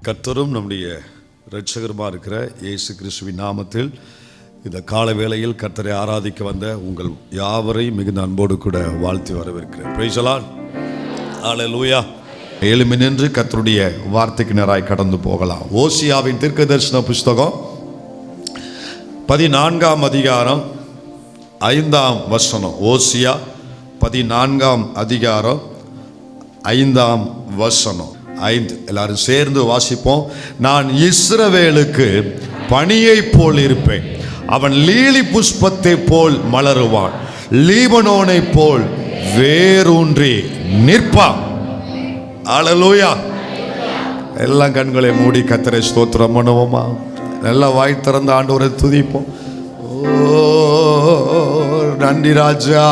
கர்த்தரும் நம்முடைய இரட்சகருமாக இருக்கிற இயேசு கிறிஸ்துவின் நாமத்தில் இந்த கால வேளையில் கர்த்தரை ஆராதிக்க வந்த உங்கள் யாவரையும் மிகுந்த அன்போடு கூட வாழ்த்தி வரவேற்கிறேன். Praise the Lord. ஹல்லேலூயா. எழும்பி நின்று கர்த்தருடைய வார்த்தைக்கு நேராய் கடந்து போகலாம். ஓசியாவின் தீர்க்கதரிசன புஸ்தகம் 14ஆம் அதிகாரம் 5ஆம் வசனம். ஓசியா 14ஆம் அதிகாரம் 5ஆம் வசனம். 5 எல்லாரும் சேர்ந்து வாசிப்போம். நான் இஸ்ரவேலுக்கு பனியை போல் இருப்பேன், அவன் லீலி புஷ்பத்தை போல் மலருவான், லீபனோனை போல் வேரூன்றி நிற்பான். ஹல்லேலூயா. எல்லாம் கண்களை மூடி கர்த்தரை ஸ்தோத்திரம் பண்ணுவோமா? நல்லா வாய் திறந்த ஆண்டவரை துதிப்போம். ஓ நன்றி ராஜா.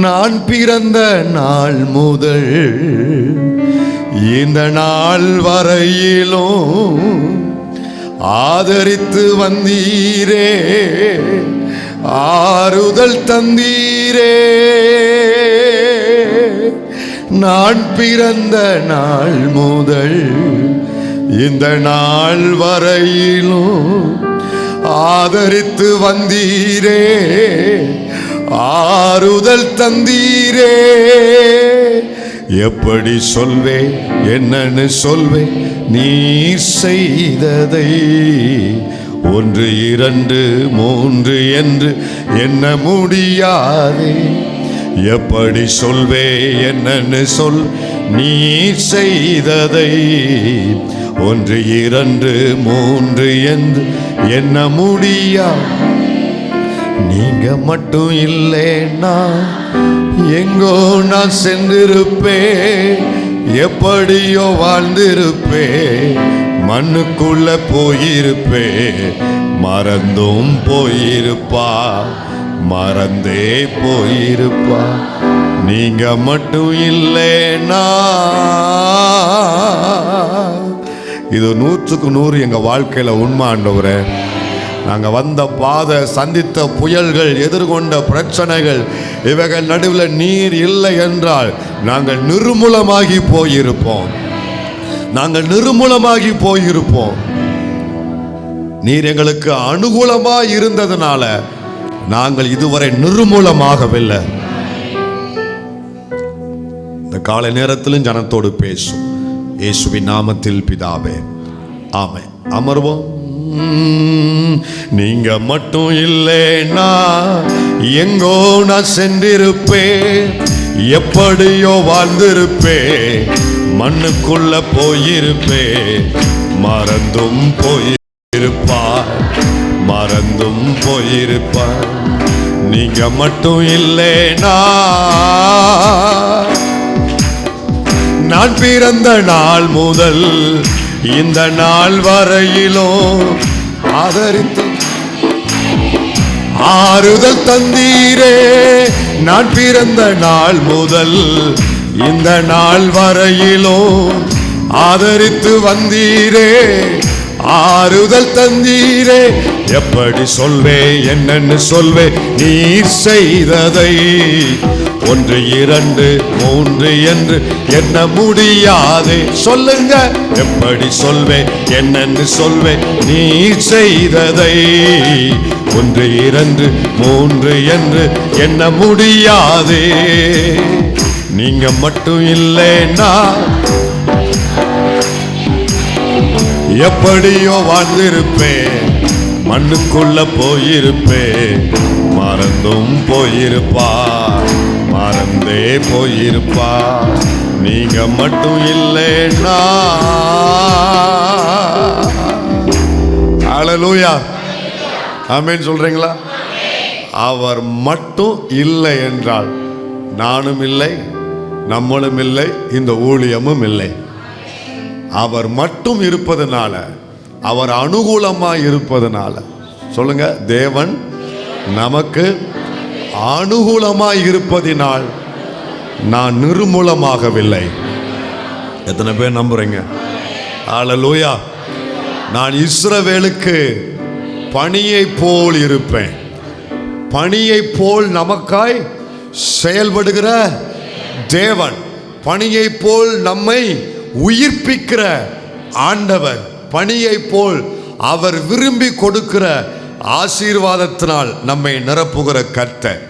நான் பிறந்த நாள் முதல் இந்த நாள் வரையிலும் ஆதரித்து வந்தீரே, ஆறுதல் தந்தீரே. நான் பிறந்த நாள் முதல் இந்த நாள் வரையிலும் ஆதரித்து வந்தீரே, ஆறுதல் தந்தீரே. எப்படி சொல்வேன், என்னன்னு சொல்வேன், நீர் செய்ததை 1 2 3 என்று எண்ண முடியாது. எப்படி சொல்வேன், என்னன்னு சொல், நீர் செய்ததை 1 2 3 என்று எண்ண முடியாது. நீங்க மட்டும் இல்லைன்னா எங்கோ நான் சென்றிருப்பேன், எப்படியோ வாழ்ந்திருப்பேன், மண்ணுக்குள்ள போயிருப்பேன், மறந்தும் போயிருப்பா, மறந்தே போயிருப்பா. நீங்க மட்டும் இல்லைன்னா. இது 100க்கு 100 எங்க வாழ்க்கையில உண்மை ஆண்டவரே. நாங்கள் வந்த பாதை, சந்தித்த புயல்கள், எதிர்கொண்ட பிரச்சனைகள், இவைகள் நடுவில் நீர் இல்லை என்றால் நாங்கள் நிர்மூலமாகி போயிருப்போம், நாங்கள் நிர்மூலமாகி போயிருப்போம். நீர் எங்களுக்கு அனுகூலமாக இருந்ததுனால நாங்கள் இதுவரை நிர்மூலமாகவில்லை. இந்த காலை நேரத்திலும் ஜனத்தோடு பேசும் இயேசுவின் நாமத்தில் பிதாவே, ஆமென். அமர்வோம். நீங்க மட்டும் இல்லைன்னா எங்கோ நான் சென்றிருப்பேன், எப்படியோ வாழ்ந்திருப்பேன், மண்ணுக்குள்ள போயிருப்பேன், மறந்தும் போயிருப்பா, மறந்தும் போயிருப்பா. நீங்க மட்டும் இல்லைன்னா. நான் பிறந்த நாள் முதல் இந்த நாள் வரையிலும் ஆதரித்து ஆறுதல் தந்தீரே. நான் பிறந்த நாள் முதல் இந்த நாள் வரையிலும் ஆதரித்து வந்தீரே, ஆறுதல் தந்தீரே. எப்படி சொல்வே, என்னன்னு சொல்வே, நீர் செய்ததை 1 2 3 என்று எண்ண முடியாதே. சொல்லுங்க. எப்படி சொல்வே, என்னன்னு சொல்வே, நீர் செய்ததை 1 2 3 என்று எண்ண முடியாதே. நீங்க மட்டும் இல்லைன்னா எப்படியோ வாழ்ந்திருப்பேன், மண்ணுக்குள்ள போயிருப்பேன், மறந்தும் போயிருப்பா, மறந்தே போயிருப்பா. நீங்க மட்டும் இல்லைன்னா. ஹல்லேலூயா. ஆமென் சொல்றீங்களா? அவர் மட்டும் இல்லை என்றால் நானும் இல்லை, நம்மளும் இல்லை, இந்த ஊழியமும் இல்லை. அவர் மட்டும் இருப்பதனால, அவர் அனுகூலமாக இருப்பதனால, சொல்லுங்க, தேவன் நமக்கு அனுகூலமாக இருப்பதினால் நான் நிர்மூலமாகவில்லை. எத்தனை பேர் நம்புறீங்க? ஹல்லேலூயா. நான் இஸ்ரவேலுக்கு பனியை போல் இருப்பேன். பனியை போல் நமக்காய் செயல்படுகிற தேவன். பனியை போல் நம்மை உயிர்ப்பிக்கிற ஆண்டவர், பனியை போல் அவர் விரும்பி கொடுக்கிற ஆசீர்வாதத்தினால் நம்மை நிரப்புகிற கர்த்தர்.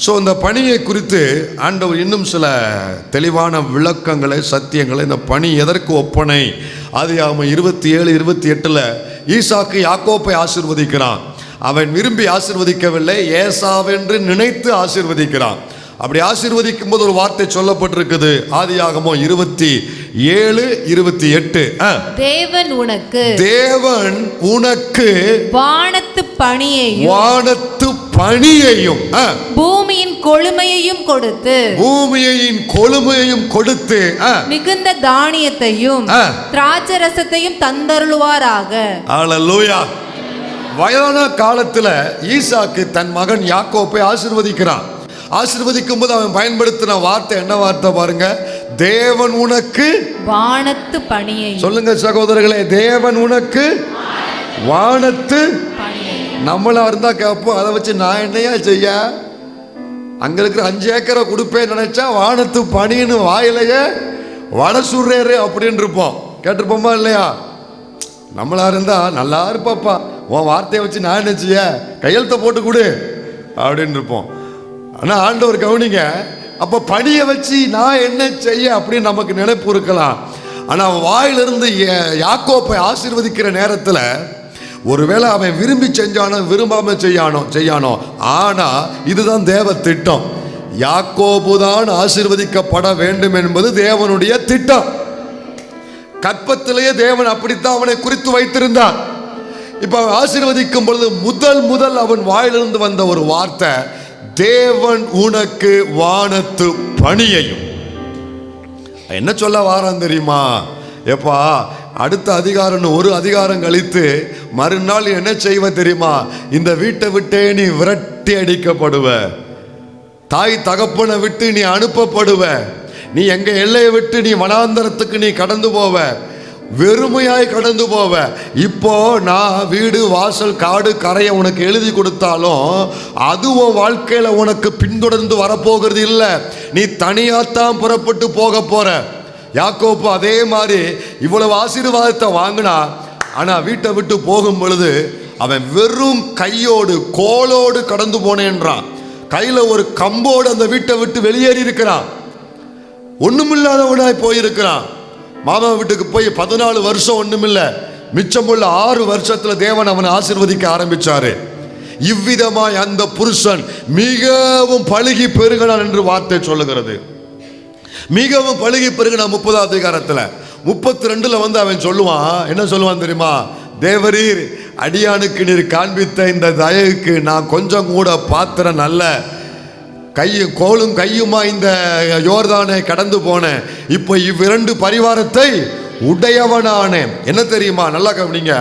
ஸோ இந்த பணியை குறித்து ஆண்டவர் இன்னும் சில தெளிவான விளக்கங்களை, சத்தியங்களை, இந்த பணி எதற்கு ஒப்பனை, ஆதியாகமம் 27:28 ஈசாக்கு யாக்கோப்பை ஆசீர்வதிக்கிறான். அவன் விரும்பி ஆசீர்வதிக்கவில்லை, ஏசாவென்று நினைத்து ஆசீர்வதிக்கிறான். அப்படி ஆசீர்வதிக்கும் போது ஒரு வார்த்தை சொல்லப்பட்டிருக்குது, ஆதியாகமம் 27:28 தேவன் உனக்கு வானத்து பணியையும் பூமியின் கொழுமையையும் கொடுத்து மிகுந்த தானியத்தையும் திராட்சரசத்தையும் தந்தருளுவாராக. அல்லேலூயா. வயதான காலத்துல ஈசாக்கு தன் மகன் யாக்கோப்பை ஆசீர்வதிக்கிறான். ஆசீர்வதிக்கும் போது அவன் பயன்படுத்தின வார்த்தை என்ன வார்த்தை பாருங்க, தேவன் உனக்கு வானத்து பணியையும். சொல்லுங்க சகோதரர்களே, தேவன் உனக்கு வானத்து. நம்மளா இருந்தா கேட்போம், அதை வச்சு நான் என்னையா செய்ய, அங்க இருக்கிற 5 ஏக்கரை கொடுப்பேன் நினைச்சா வானத்து பணின்னு வாயிலையே வட சுடுறேரு அப்படின்னு இருப்போம். கேட்டிருப்போமா இல்லையா? நம்மளா இருந்தா நல்லா இருப்பாப்பா, உன் வார்த்தையை வச்சு நான் என்ன செய்ய, கையெழுத்த போட்டு கொடு அப்படின்னு இருப்போம். ஆனால் ஆண்டவர் கவனிங்க, அப்போ பணியை வச்சு நான் என்ன செய்ய அப்படின்னு நமக்கு நினைப்பு இருக்கலாம். ஆனால் வாயிலிருந்து யாக்கோப்பை ஆசீர்வதிக்கிற நேரத்தில் ஒருவேளை அவன் விரும்பி செஞ்சானோ விரும்பாம செய்யானோ, ஆனால் இதுதான் தேவ திட்டம். யாக்கோபு தான் ஆசீர்வதிக்கப்பட வேண்டும் என்பது தேவனுடைய திட்டம். கற்பத்திலேயே தேவன் அப்படித்தான் அவனை குறித்து வைத்திருந்தார். இப்போ அவன் ஆசீர்வதிக்கும் பொழுது முதல் அவன் வாயிலிருந்து வந்த ஒரு வார்த்தை, தேவன் உனக்கு வானத்து பணியையும். என்ன சொல்ல வாரான் தெரியுமா? எப்பா அடுத்த அதிகாரம் ஒரு அதிகாரம் கழித்து மறுநாள் என்ன செய்வ தெரியுமா? இந்த வீட்டை விட்டே நீ விரட்டி அடிக்கப்படுவ, தாய் தகப்பனை விட்டு நீ அனுப்பப்படுவ, நீ எங்க எல்லையை விட்டு நீ வனாந்தரத்துக்கு நீ கடந்து போவ, வெறுமையாய் கடந்து போவ. இப்போ நான் வீடு வாசல் காடு கரையை உனக்கு எழுதி கொடுத்தாலும் அது உன் வாழ்க்கையில உனக்கு பின்தொடர்ந்து வரப்போகிறது இல்லை. நீ தனியாத்தான் புறப்பட்டு போக போற. யாக்கோப்பு அதே மாதிரி இவ்வளவு ஆசீர்வாதத்தை வாங்கினா, ஆனா வீட்டை விட்டு போகும் பொழுது அவன் வெறும் கையோடு கோலோடு கடந்து போனேன்றான். கையில ஒரு கம்போடு அந்த வீட்டை விட்டு வெளியேறி இருக்கிறான். ஒண்ணுமில்லாதவனாய் போயிருக்கிறான். மாமா வீட்டுக்கு போய் 14 வருஷம் ஒண்ணுமில்ல, மிச்சமுள்ள 6 வருஷத்துல தேவன் அவனை ஆசீர்வதிக்க ஆரம்பிச்சாரு. இவ்விதமாய் அந்த புருஷன் மிகவும் பழுகி பெருகினான் என்று வார்த்தை சொல்லுகிறது. மிகவும் பழுகி பெருகினான். 30ஆம் அதிகாரத்துல 32 வந்து அவன் சொல்லுவான், என்ன சொல்லுவான் தெரியுமா? தேவரீர் அடியானுக்கு நீர் காண்பித்த இந்த தயவுக்கு நான் கொஞ்சம் கூட பாத்திரம் அல்ல. கோலும் கையுமா இந்த யோர்தானை கடந்து போனேன். இப்போ இவ்விரண்டு பரிவாரத்தை உடையவனானேன். என்ன தெரியுமா? நல்லா கவனிங்க.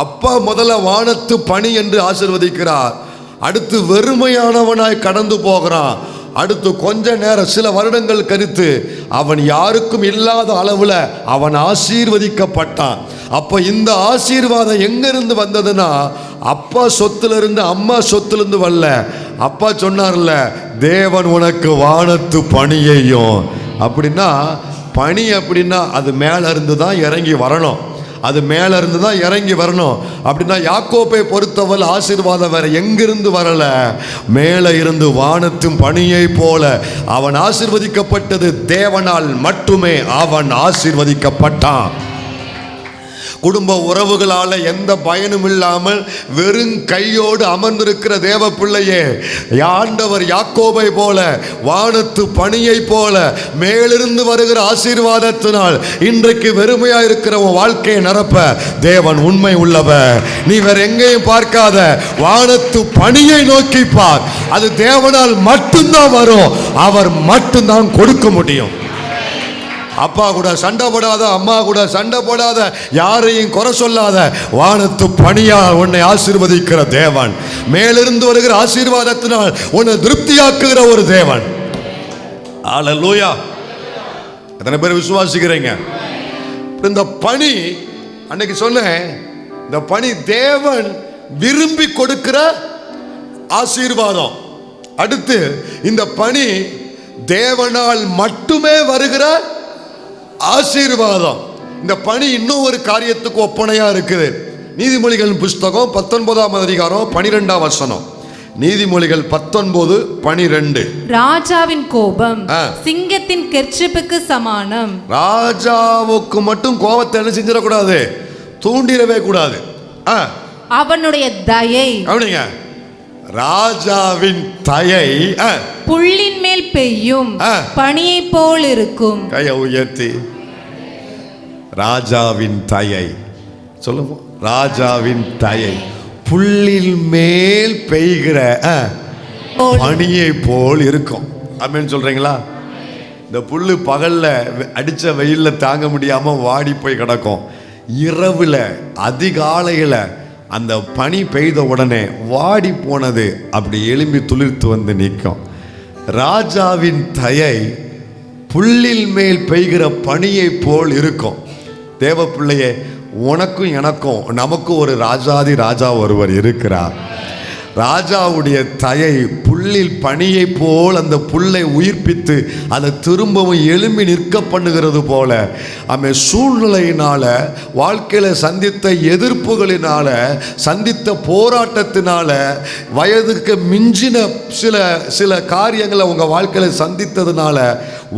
அப்பா முதல்ல வானத்து பணி என்று ஆசீர்வதிக்கிறார். அடுத்து வெறுமையானவனாய் கடந்து போகிறான். அடுத்து கொஞ்ச நேரம் சில வருடங்கள் கழித்து அவன் யாருக்கும் இல்லாத அளவுல அவன் ஆசீர்வதிக்கப்பட்டான். அப்ப இந்த ஆசீர்வாதம் எங்கிருந்து வந்ததுன்னா, அப்பா சொத்துல இருந்து அம்மா சொத்துல இருந்து வரல. அப்பா சொன்னார்ல, தேவன் உனக்கு வானத்து பணியையும். அப்படின்னா பணி அப்படின்னா அது மேல இருந்து தான் இறங்கி வரணும், அது மேல இருந்து தான் இறங்கி வரணும். அப்படின்னா யாக்கோப்பை பொறுத்தவரை ஆசீர்வாதம் வேற எங்கிருந்து வரல, மேல இருந்து வானத்தும் பணியை போல அவன் ஆசீர்வதிக்கப்பட்டது. தேவனால் மட்டுமே அவன் ஆசீர்வதிக்கப்பட்டான். குடும்ப உறவுகளால் எந்த பயனும் இல்லாமல் வெறும் கையோடு அமர்ந்திருக்கிற தேவ பிள்ளையே, ஆண்டவர் யாக்கோபை போல வானத்து பணியை போல மேலிருந்து வருகிற ஆசீர்வாதத்தினால் இன்றைக்கு வெறுமையா இருக்கிற உன் வாழ்க்கையை நிரப்ப தேவன் உண்மை உள்ளவர். நீ வேற எங்கேயும் பார்க்காத, வானத்து பணியை நோக்கி பார். அது தேவனால் மட்டும்தான் வரும், அவர் மட்டும்தான் கொடுக்க முடியும். அப்பா கூட சண்டை போடாத, அம்மா கூட சண்டை போடாத, யாரையும் குறை சொல்லாத. வானத்து பணியா உன்னை ஆசீர்வதிக்கிற தேவன், மேலிருந்து வருகிற ஆசீர்வாதத்தினால் உன்னை திருப்தியாக்குகிற ஒரு தேவன். அல்லேலூயா. எத்தனை பேர் விசுவாசிக்கிறீங்க? இந்த பணி அன்னைக்கு சொன்னேன், இந்த பணி தேவன் விரும்பி கொடுக்கிற ஆசீர்வாதம். அடுத்து இந்த பணி தேவனால் மட்டுமே வருகிற ஆசீர்வாதம். இந்த பணி இன்னும் ஒரு காரியத்துக்கு ஒப்பனையா இருக்குது. நீதிமொழிகள் புஸ்தகம் 19ஆம் அதிகாரம் 12ஆம் வசனம். நீதிமொழிகள் 19:12. ராஜாவின் கோபம் சிங்கத்தின் கெர்ச்சிப்புக்கு சமானம். ராஜாவுக்கு மட்டும் கோபத்தை என்ன செஞ்சிடக்கூடாது, தூண்டிடவே கூடாது. அவனுடைய தயை, அப்படிங்க, ராஜாவின் தயை புல்லின் மேல் பெய்யும் பனியை போல் இருக்கும். கையை உயர்த்தி, ராஜாவின் தயை சொல்லுவோம். ராஜாவின் தயை புல்லில் மேல் பெய்கிற பனியை போல் இருக்கும். அப்படின்னு சொல்றீங்களா? இந்த புல்லு பகல்ல அடிச்ச வெயில்ல தாங்க முடியாம வாடி போய் கிடக்கும். இரவுல அதிகாலையில அந்த பனி பெய்த உடனே வாடி போனது அப்படி எழும்பி துளிர்த்து வந்து நிற்கும். ராஜாவின் தயை புல்லில் மேல் பெய்கிற பனியை போல் இருக்கும். தேவ பிள்ளையே, உனக்கும் எனக்கும் நமக்கும் ஒரு ராஜாதி ராஜா ஒருவர் இருக்கிறார். ராஜாவுடைய தயை புல்லில் பனியை போல் அந்த புல்லை உயிர்ப்பித்து அதை திரும்பவும் எழும்பி நிற்க பண்ணுகிறது போல, அவன் சூழ்நிலையினால, வாழ்க்கையில சந்தித்த எதிர்ப்புகளினால, சந்தித்த போராட்டத்தினால, வயதுக்கு மிஞ்சின சில காரியங்களை உங்க வாழ்க்கையில சந்தித்ததுனால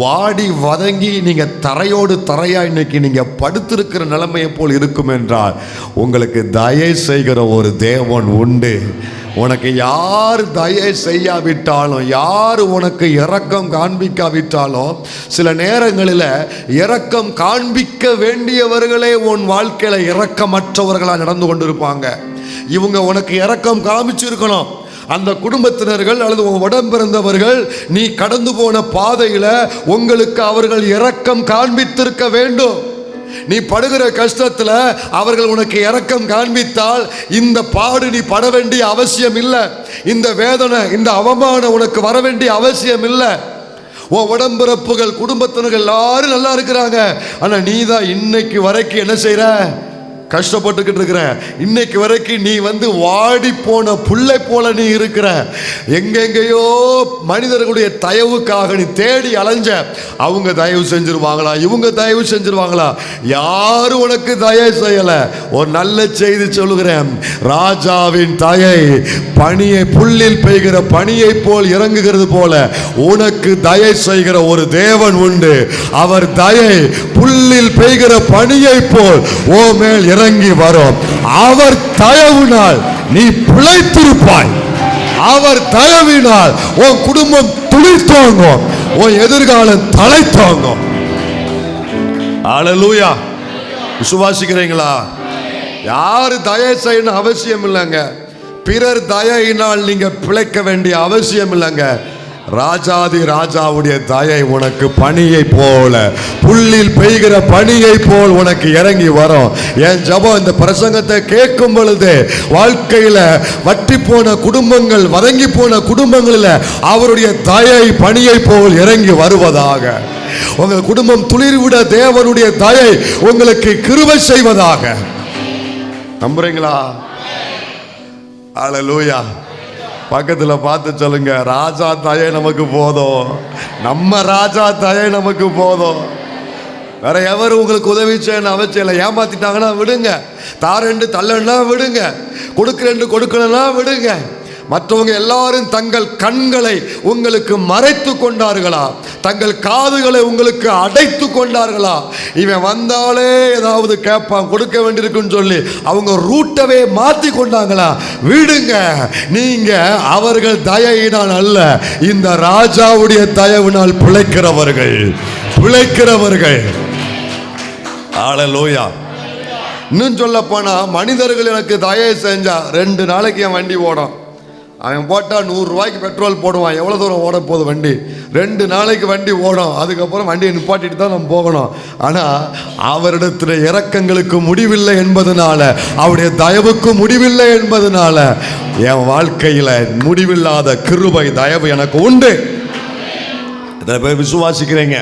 வாடி வதங்கி நீங்க தரையோடு தரையா இன்னைக்கு நீங்க படுத்திருக்கிற நிலைமையை போல் இருக்கும் என்றால், உங்களுக்கு தயை செய்கிற ஒரு தேவன் உண்டு. உனக்கு யார் தயை செய்யாவிட்டாலும், யார் உனக்கு இரக்கம் காண்பிக்காவிட்டாலும், சில நேரங்களில் இரக்கம் காண்பிக்க வேண்டியவர்களே உன் வாழ்க்கையில இரக்கமற்றவர்களாக நடந்து கொண்டிருப்பாங்க. இவங்க உனக்கு இரக்கம் காமிச்சிருக்கணும். அந்த குடும்பத்தினர்கள் அல்லது உன் உடம்பிறந்தவர்கள் நீ கடந்து போன பாதையில உங்களுக்கு அவர்கள் இரக்கம் காண்பித்திருக்க வேண்டும். நீ படுகிற கஷ்டத்துல அவர்கள் உனக்கு இரக்கம் காண்பித்தால் இந்த பாடு நீ பட வேண்டிய அவசியம் இல்லை. இந்த வேதனை, இந்த அவமானம் உனக்கு வர வேண்டிய அவசியம் இல்லை. உன் உடம்பிறப்புகள், குடும்பத்தினர்கள் எல்லாரும் நல்லா இருக்கிறாங்க. ஆனா நீ தான் இன்னைக்கு வரைக்கும் என்ன செய்யற, கஷ்டப்பட்டுக்கிட்டு இருக்கிற. இன்னைக்கு வரைக்கும் நீ வாடி போன புல்லை போல நீ இருக்கிற. எங்கெங்கயோ மனிதர்களுடைய தயவுக்காக நீ தேடி அலைஞ்ச. அவங்க தயவு செஞ்சிருவாங்களா, இவங்க தயவு செஞ்சிருவாங்களா? யாரும் உனக்கு தயவு செய்யல. ஒரு நல்ல செய்தி சொல்லுகிறேன். ராஜாவின் தயை பனியை, புல்லில் பெய்கிற பனியை போல் இறங்குகிறது போல உனக்கு தயை செய்கிற ஒரு தேவன் உண்டு. அவர் தயை புல்லில் பெய்கிற பனியை போல் ஓ மேல் இறங்கி வரும். அவர் தயவினால் நீ பிழைத்திருப்பாய். அவர் தயவினால் உன் குடும்பம் துளிர்த்தோங்கும், உன் எதிர்காலம் தழைத்தோங்கும். அல்லேலூயா. விசுவாசிக்கிறீங்களா? யாரு தயை செய்யணும் அவசியம் இல்லைங்க. பிறர் தயையினால் நீங்க பிழைக்க வேண்டிய அவசியம் இல்லைங்க. ராஜாதி ராஜாவுடைய தயை உனக்கு பனியை போல, புல்லில் பெய்கிற பனியை போல் உனக்கு இறங்கி வரும். என் ஜெபம், இந்த பிரசங்கத்தை கேட்கும் பொழுது வாழ்க்கையில வற்றி போன குடும்பங்கள், வதங்கி போன குடும்பங்களில் அவருடைய தயை பனியை போல் இறங்கி வருவதாக. உங்கள் குடும்பம் துளிர்விட தேவனுடைய தயை உங்களுக்கு கிருபை செய்வதாக. நம்புறீங்களா? அல்லேலூயா. பக்கத்துல பார்த்து சொல்லுங்க, ராஜா தயை நமக்கு போதும். நம்ம ராஜா தயை நமக்கு போதும். வேற எவரும் உங்களுக்கு உதவி செய்யணும் அவசியம் இல்லை. ஏமாத்திட்டாங்கன்னா விடுங்க, தாரெண்டு தள்ளனா விடுங்க, கொடுக்குறேன்னு கொடுக்கலன்னா விடுங்க. மற்றவங்க எல்லாரும் தங்கள் கண்களை உங்களுக்கு மறைத்து கொண்டார்களா, தங்கள் காதுகளை உங்களுக்கு அடைத்து கொண்டார்களா? இவன் வந்தாலே ஏதாவது கேட்பான், கொடுக்க வேண்டியிருக்குன்னு சொல்லி அவங்க ரூட்டவே மாற்றி கொண்டாங்களா? விடுங்க. நீங்க அவர்கள் தயையினால் அல்ல, இந்த ராஜாவுடைய தயவினால் பிழைக்கிறவர்கள். அல்லேலூயா. இன்னும் சொல்ல போனா, மனிதர்கள் எனக்கு தயை செஞ்சா 2 நாளைக்கு என் வண்டி ஓடும். அவன் போட்டால் 100 ரூபாய்க்கு பெட்ரோல் போடுவான். எவ்வளோ தூரம் ஓட போகுது வண்டி? 2 நாளைக்கு வண்டி ஓடும். அதுக்கப்புறம் வண்டியை நிப்பாட்டிட்டு தான் நம்ம போகணும். ஆனால் அவரிடத்தில் இரக்கங்களுக்கு முடிவில்லை என்பதனால, அவருடைய தயவுக்கு முடிவில்லை என்பதனால என் வாழ்க்கையில் முடிவில்லாத கிருபை தயவு எனக்கு உண்டு. இத்தனை பேர் விசுவாசிக்கிறீங்க?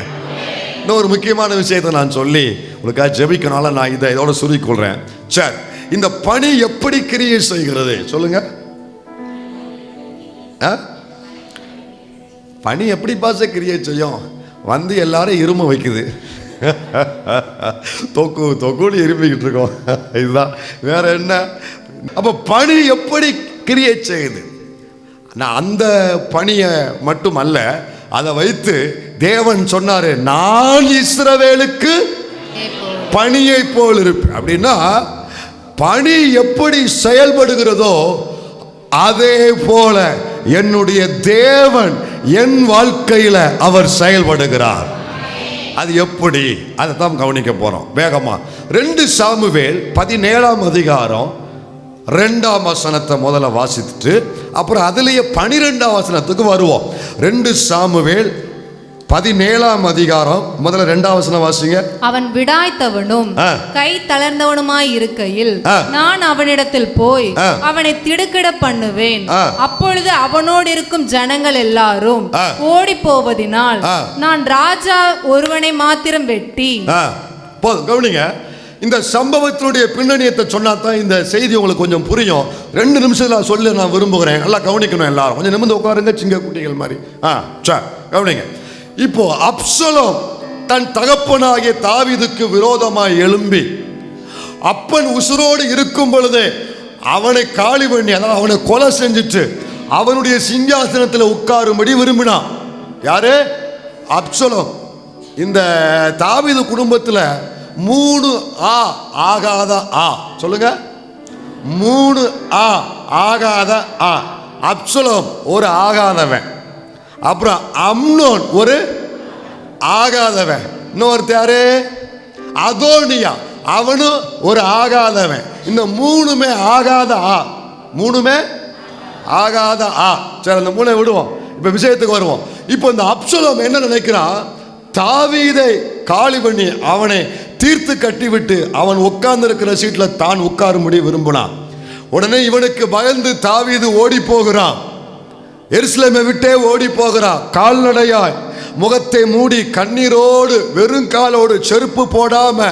இன்னொரு முக்கியமான விஷயத்தை நான் சொல்லி உங்களுக்காக ஜெபிக்கனால நான் இதோட சுருக்கிக்கொள்றேன். சரி, இந்த பணி எப்படி கிரியை செய்கிறது சொல்லுங்க. பனி எப்படி பாச கிரியை செய்யும்? வந்து எல்லாரும் இரும வைக்குது, தொக்குன்னு இருமிக்கிட்டு இருக்கோம். இதுதான், வேற என்ன? அப்ப பனி எப்படி கிரியை செய்யுது? நான் அந்த பனியை மட்டும் அல்ல, அதை வைத்து தேவன் சொன்னாரு, நான் இஸ்ரவேலுக்கு பனியை போல் இருப்பேன். அப்படின்னா பனி எப்படி செயல்படுகிறதோ அதே போல என்னுடைய தேவன் என் வாழ்க்கையில அவர் செயல்படுகிறார். அது எப்படி? அதை தான் கவனிக்க போறோம் வேகமா. 2 சாமுவேல் 17ஆம் அதிகாரம் 2ஆம் வசனத்தை முதல்ல வாசித்துட்டு அப்புறம் அதுலயே 12ஆம் வசனத்துக்கு வருவோம். 2 சாமுவேல் 17ஆம் அதிகாரம் முதல்ல 2ஆம் வசனம் வாசிங்க. அவன் விடாய்த்தவனும் கை தளர்ந்தவனுமாய் இருக்கையில் நான் அவனிடத்தில் போய் அவனை திடுக்கிட பண்ணுவேன். அப்பொழுது அவனோடு இருக்கும் ஜனங்கள் எல்லாரும் ஓடி போவதினால் நான் ராஜா ஒருவனை மாத்திரம் வெட்டி. கவனிங்க, இந்த சம்பவத்தினுடைய பின்னணியத்தை சொன்னா தான் இந்த செய்தி உங்களுக்கு கொஞ்சம் புரியும். 2 நிமிஷத்துல சொல்ல நான் விரும்புகிறேன். நல்லா கவனிக்கணும் எல்லாரும். கொஞ்சம் நிமிர்ந்து உட்காருங்க, சிங்க குட்டிகள் மாதிரி. கவனிங்க. இப்போ அப்சலோம் தன் தகப்பனாகிய தாவீதுக்கு விரோதமாய் எழும்பி அப்பன் உசுரோடு இருக்கும் பொழுதே அவனை காலி பண்ணி, அதாவது அவனை கொலை செஞ்சுட்டு அவனுடைய சிங்காசனத்தில் உட்காரும்படி விரும்பினான். யாரு? அப்சலோம். இந்த தாவீது குடும்பத்தில் 3 ஆகாத சொல்லுங்க, 3 ஆகாத அப்சலோம் ஒரு ஆகாதவன், அப்புறம் அம்னோன் ஒரு ஆகாதவன், இன்னொருத்த யாரு? அதோனியா, அவனும் ஒரு ஆகாதவன். இந்த 3மே ஆகாத 3மே ஆகாத சரி, அந்த 3 விடுவோம். இப்ப விஷயத்துக்கு வருவோம். இப்போ இந்த அப்சலோம் என்ன நினைக்கிறான்? தாவீதை காலி பண்ணி அவனை தீர்த்து கட்டிவிட்டு அவன் உட்கார்ந்து இருக்கிற சீட்ல தான் உட்காரும்படி விரும்பினான். உடனே இவனுக்கு பயந்து தாவீது ஓடி போகிறான். எருசலேமை விட்டே ஓடி போகிறான். கால்நடையாய் முகத்தை மூடி கண்ணீரோடு வெறும் காலோடு செருப்பு போடாம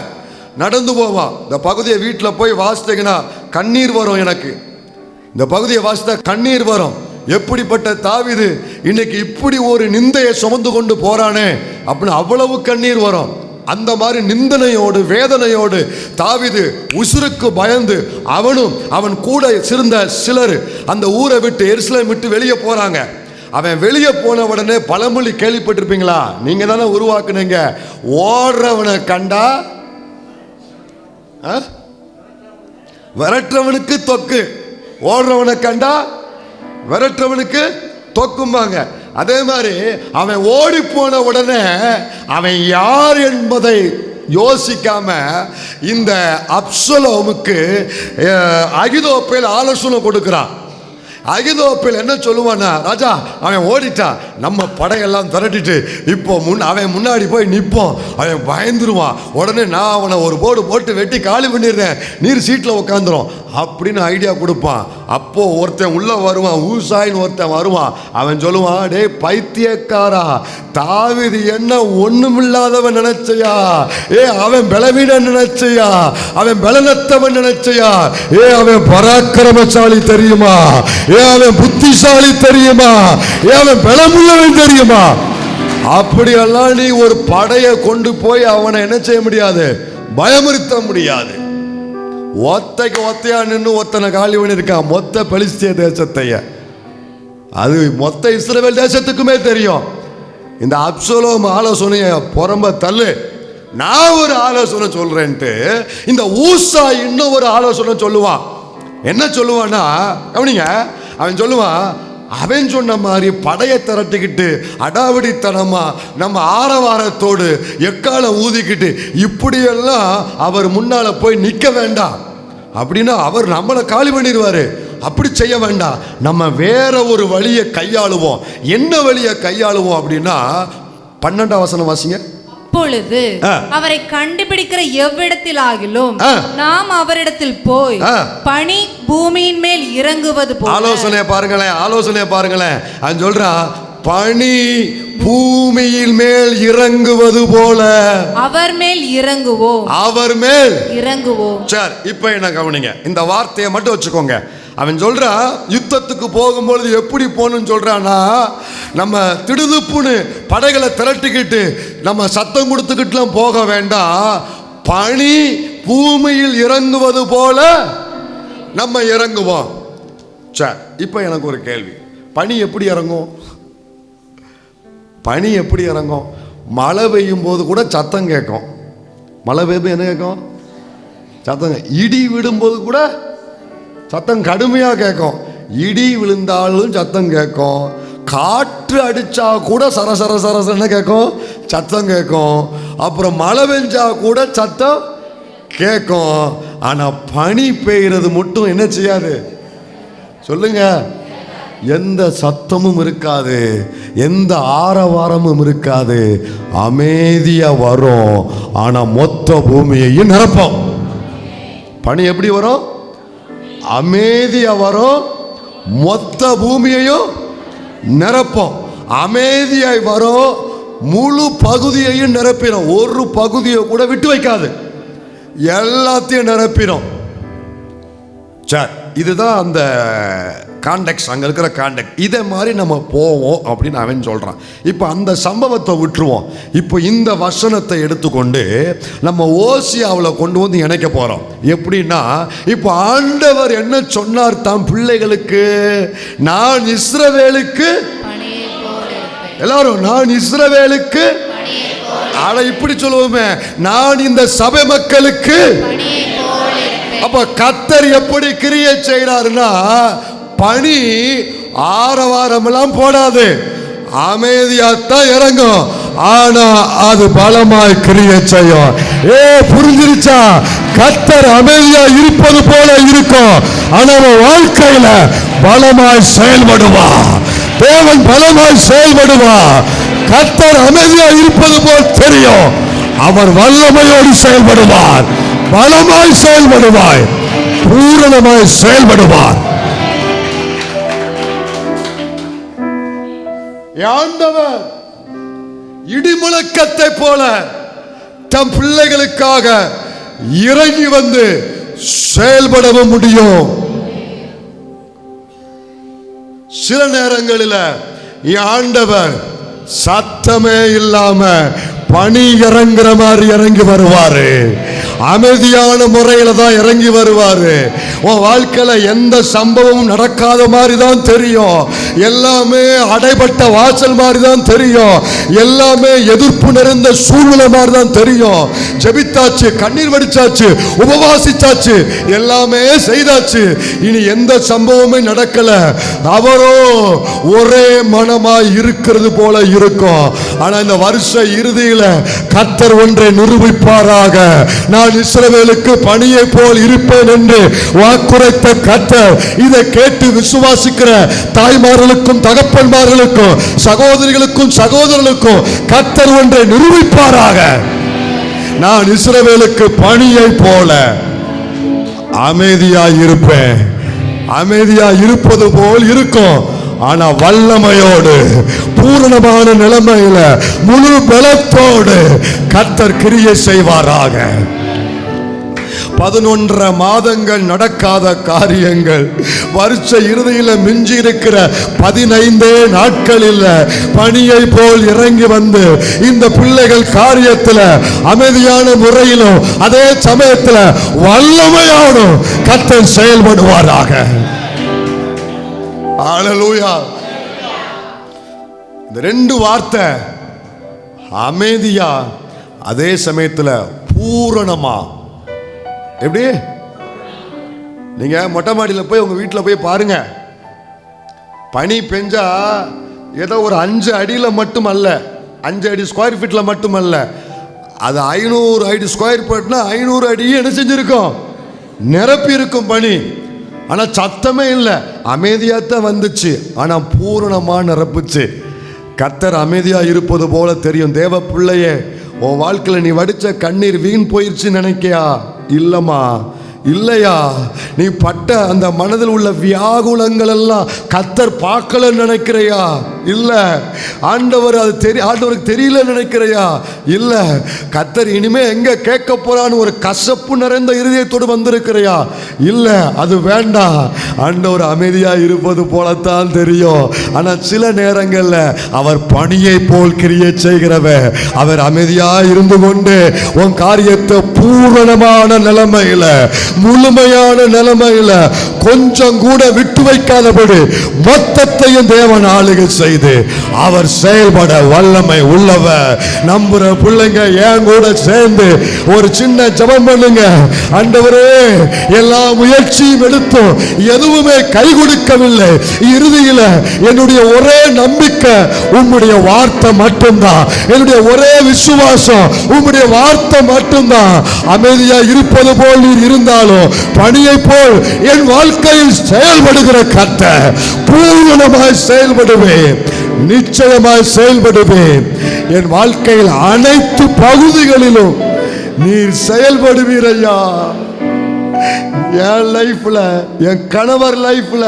நடந்து போவான். இந்த பகுதியை வீட்டில் போய் வாசித்தீங்கன்னா கண்ணீர் வரும். எனக்கு இந்த பகுதியை வாசித்தா கண்ணீர் வரும். எப்படிப்பட்ட தாவீது இன்னைக்கு இப்படி ஒரு நிந்தையை சுமந்து கொண்டு போறானே அப்படின்னு அவ்வளவு கண்ணீர் வரும். அந்த மாதிரி நிந்தனையோடு வேதனையோடு தாவீது உசுருக்கு பயந்து அவனும் அவன் கூட சிறந்த சிலர் அந்த ஊரை விட்டு எருசலேம் விட்டு வெளியே போறாங்க. அவன் வெளியே போன உடனே பழமொழி கேள்விப்பட்டிருப்பீங்களா? நீங்க தானே உருவாக்குனீங்க. ஓடுறவனை கண்டா விரட்டுறவனுக்கு தொக்கு, ஓடுறவனை கண்டா விரட்டுறவனுக்கு தொக்கும்பாங்க. அதே மாதிரி அவன் ஓடி போன உடனே அவன் யார் என்பதை யோசிக்காம இந்த அப்சலோமுக்கு அகிதோப்பேல் ஆலோசனை கொடுக்கிறான். அகிதோப்பேல் என்ன சொல்லுவான்னா, ராஜா அவன் ஓடிட்டான், நம்ம படையெல்லாம் திரட்டிட்டு இப்போ அவன் முன்னாடி போய் நிற்போம், அவன் பயந்துருவான், உடனே நான் அவனை ஒரு போடு போட்டு வெட்டி காலி பண்ணிடுறேன், நீர் சீட்டில் உட்காந்துரும் அப்படின்னு ஐடியா கொடுப்பான். அப்போ ஒருத்தன் உள்ள வருவான், ஊசாயின்னு ஒருத்தன் வருவான். அவன் சொல்லுவான், டே பைத்தியக்காரா, தாவீது என்ன ஒண்ணுமில்லாதவன் நினைச்சையா? அவன் பலவீனன் நினைச்சையா? அவன் பலனத்தவன் நினைச்சையா? அவன் பராக்கிரமசாலி தெரியுமா? அவன் புத்திசாலி தெரியுமா? அவன் பலமுள்ளவன் தெரியுமா? அப்படியெல்லாம் நீ ஒரு படையை கொண்டு போய் அவனை என்ன செய்ய முடியாது, பயமுறுத்த முடியாது. ஒத்தைக்கு ஒத்தையா நின்று ஒத்தனை காலி பண்ணியிருக்கான் மொத்த பெலிஸ்திய தேசத்தைய. அது மொத்த இஸ்ரவேல் தேசத்துக்குமே தெரியும். இந்த அப்சலோம் ஆலோசனைய புறம்ப தள்ளு, நான் ஒரு ஆலோசனை சொல்றேன்ட்டு இந்த ஊசா இன்னும் ஒரு ஆலோசனை சொல்லுவான். என்ன சொல்லுவான்னா, கவனிங்க, அவன் சொல்லுவான், அவன் சொன்ன மாதிரி படையை திரட்டிக்கிட்டு அடாவடித்தனமா நம்ம ஆரவாரத்தோடு எக்காலம் ஊதிக்கிட்டு இப்படியெல்லாம் அவர் முன்னால போய் நிற்க வேண்டாம். அப்படின்னா அவர் நம்மளை காலி பண்ணிடுவாரு. அப்படி செய்ய வேண்டாம், நம்ம வேற ஒரு வழியை கையாளுவோம். என்ன வழியை கையாளுவோம் அப்படின்னா 12ஆம் வசனம் வாசிங்க. அப்பொழுது அவரை கண்டுபிடிக்கிற எவ்விடத்தில் ஆகிலும் நாம் அவரிடத்தில் போய் பனி பூமியின் மேல் இறங்குவது போல. ஆலோசனை பாருங்களேன், ஆலோசனை பாருங்களேன். அவன் சொல்றான், பனி பூமியில் மேல் இறங்குவது போல அவர் மேல் இறங்குவோம், அவர் மேல் இறங்குவோம். சரி, இப்ப என்ன கவனிங்க, இந்த வார்த்தையை மட்டும் வச்சுக்கோங்க. அவன் சொல்றான், யுத்தத்துக்கு போகும்பொழுது எப்படி போகணும்னு சொல்றான்னா, நம்ம திடுதுப்புன்னு படைகளை திரட்டிக்கிட்டு நம்ம சத்தம் கொடுத்துக்கிட்டுலாம் போக வேண்டாம். பனி பூமியில் இறங்குவது போல நம்ம இறங்குவோம். சரி, இப்போ எனக்கு ஒரு கேள்வி, பனி எப்படி இறங்கும்? பனி எப்படி இறங்கும்? மழை பெய்யும் போது கூட சத்தம் கேட்கும். மழை பெய்யும் என்ன கேட்கும்? சத்தம். இடி விடும்போது கூட சத்தம் கடுமையாக கேட்கும். இடி விழுந்தாலும் சத்தம் கேட்கும். காற்று அடித்தா கூட சரசர சரசன்னு கேட்கும், சத்தம் கேட்கும். அப்புறம் மழை பெஞ்சா கூட சத்தம் கேட்கும். ஆனால் பனி பெய்கிறது மட்டும் என்ன செய்யாது? சொல்லுங்க. எந்த சத்தமும் இருக்காது, எந்த ஆரவாரமும் இருக்காது, அமைதியா வரும். ஆனா மொத்த பூமியையும் நிரப்போம். பனி எப்படி வரும்? அமைதியா வரும், மொத்த பூமியையும் நிரப்போம். அமைதியாய் வரும், முழு பகுதியையும் நிரப்பிடும். ஒரு பகுதியை கூட விட்டு வைக்காது, எல்லாத்தையும் நிரப்பிடும். சரி, இதுதான் அந்த கான்டெக்ட், அங்கே இருக்கிற கான்டெக்ட். இதை மாதிரி நம்ம போவோம் அப்படின்னு அவன் சொல்கிறான். இப்போ அந்த சம்பவத்தை விட்டுருவோம். இப்போ இந்த வசனத்தை எடுத்துக்கொண்டு நம்ம ஓசியாவில் கொண்டு வந்து இணைக்க போகிறோம். எப்படின்னா, இப்போ ஆண்டவர் என்ன சொன்னார் தாம் பிள்ளைகளுக்கு? நான் இஸ்ரவேலுக்கு, எல்லாரும் நான் இஸ்ரவேலுக்கு, ஆனா இப்படி சொல்லுவோமே, நான் இந்த சபை மக்களுக்கு. அப்ப கர்த்தர் எப்படி கிரியை செய்கிறாருன்னா, பனி ஆரவாரம் எல்லாம் போடாது, அமைதியாத்தான் இறங்கும். ஆனா அது பலமாய் கிரியை செய்யும். புரிஞ்சிருச்சா? கர்த்தர் அமைதியா இருப்பது போல இருக்கும், ஆனா வாழ்க்கையில பலமாய் செயல்படுவா. தேவன் பலமாய் செயல்படுவா. கர்த்தர் அமைதியா இருப்பது போல் தெரியும், அவர் வல்லமையோடு செயல்படுவார். பலமாய் செயல்படுவாய், பூரணமாய் செயல்படுவார். ஆண்டவர் இடிமுழக்கத்தை போல தம் பிள்ளைகளுக்காக இறங்கி வந்து செயல்படவும் முடியும். சில நேரங்களில் ஆண்டவர் சத்தமே இல்லாம பனி இறங்குற மாதிரி இறங்கி வருவாரு. அமைதியான முறையில தான் இறங்கி வருவாரு. உன் வாழ்க்கையில எந்த சம்பவமும் நடக்காத மாதிரி தான் தெரியும், எல்லாமே அடைபட்ட வாசல் மாதிரி தான் தெரியும், எல்லாமே எதிர்ப்பு நிறைந்த சூழ்நிலை மாதிரி தான் தெரியும். ஜெபித்தாச்சு, கண்ணீர் வடிச்சாச்சு, உபவாசிச்சாச்சு, எல்லாமே செய்தாச்சு, இனி எந்த சம்பவமே நடக்கல. அவரோ ஒரே மனமாய் இருக்கிறது போல இருக்கும். ஆனா இந்த வருஷ இறுதியில் கர்த்தர் ஒன்றை நிரூபிப்பாராக. நான் இஸ்ரவேலுக்கு பனியை போல் இருப்பேன் என்று வாக்குரைத்த கர்த்தர், இதை கேட்டு விசுவாசிக்கிற தாய்மார்களுக்கும் தகப்பன்மார்களுக்கும் சகோதரிகளுக்கும் சகோதரர்களுக்கும் கர்த்தர் ஒன்றை நிரூபிப்பாராக. நான் இஸ்ரவேலுக்கு பனியை போல அமைதியாய் இருப்பேன். அமைதியா இருப்பது போல் இருக்கும், ஆனா வல்லமையோடு பூரணமான நிலைமையில முழு பலத்தோடு கர்த்தர் கிரியை செய்வாராக. 11 மாதங்கள் நடக்காத காரியங்கள் வருஷ இறுதியில் மிஞ்சி இருக்கிற 15 நாட்களில் பனியை போல் இறங்கி வந்து இந்த பிள்ளைகள் காரியத்தில் அமைதியான முறையிலும் அதே சமயத்தில் வல்லமையோடும் கர்த்தர் செயல்படுவாராக. ஹல்லேலூயா. இந்த 2 வார்த்தை, அமைதியா அதே சமயத்தில் பூரணமா. எப்படி? நீங்க மொட்டை மாடியில் போய் உங்க வீட்டில் போய் பாருங்க, பனி பெஞ்சா ஏதோ ஒரு 5 அடியில் மட்டுமல்ல, 5 அடி ஸ்கொயர் ஃபீட்ல மட்டுமல்ல, அது 500 அடி ஸ்கொயர் ஃபீட்னா 500 அடி என்ன செஞ்சிருக்கும்? நிரப்பி இருக்கும் பனி. ஆனால் சத்தமே இல்லை, அமைதியாகத்தான் வந்துச்சு, ஆனால் பூரணமாக நிரப்புச்சு. கர்த்தர் அமைதியாக இருப்பது போல தெரியும். தேவ பிள்ளையே, உன் வாழ்க்கையில் நீ வடித்த கண்ணீர் வீண் போயிடுச்சு நினைக்கியா? இல்லைம்மா, இல்லையா? நீ பட்ட அந்த மனதில் உள்ள வியாகுலங்கள் எல்லாம் கர்த்தர் பார்க்கலன்னு நினைக்கிறையா? இல்ல. ஆண்டவருக்கு தெரியல நினைக்கிறையா? இல்ல. கர்த்தர் இனிமே எங்க கேட்க போறான்னு ஒரு கசப்பு நிறைந்த இருதயத்தோடு வந்திருக்கிறையா? இல்ல, அது வேண்டாம். ஆண்டவர் அமைதியா இருப்பது போலத்தான் தெரியும். ஆனா சில நேரங்கள்ல அவர் பணியை போல் கிரியை செய்கிறவர். அவர் அமைதியா இருந்து கொண்டு உன் காரியத்தை பூரணமான நிலைமையில, முழுமையான நிலைமையில கொஞ்சம் கூட விட்டு வைக்காதபடி மொத்தத்தையும் தேவன் ஆளுகை செய்து அவர் செயல்பட வல்லமை உள்ளவர். நம்புற பிள்ளைங்க என் கூட சேர்ந்து ஒரு சின்ன ஜெபம் பண்ணுங்க. ஆண்டவரே, எல்லா முயற்சியும் எடுத்தோம், எதுவுமே கை கொடுக்கவில்லை. இறுதியில என்னுடைய ஒரே நம்பிக்கை உம்முடைய வார்த்தை மட்டும்தான். என்னுடைய ஒரே விசுவாசம் உம்முடைய வார்த்தை மட்டும்தான். அமைதியா இருப்பது போல் நீர் இருந்தாலும் பணியை போல் என் வாழ்க்கையில் செயல்படுகிற கர்த்தர் பூரணமாய் செயல்படுவேன், நிச்சயமாய் செயல்படுவேன். என் வாழ்க்கையில் அனைத்து பகுதிகளிலும் நீர் செயல்படுவீர் ஐயா. என் லைஃப்ல, என் கணவர் லைஃப்ல,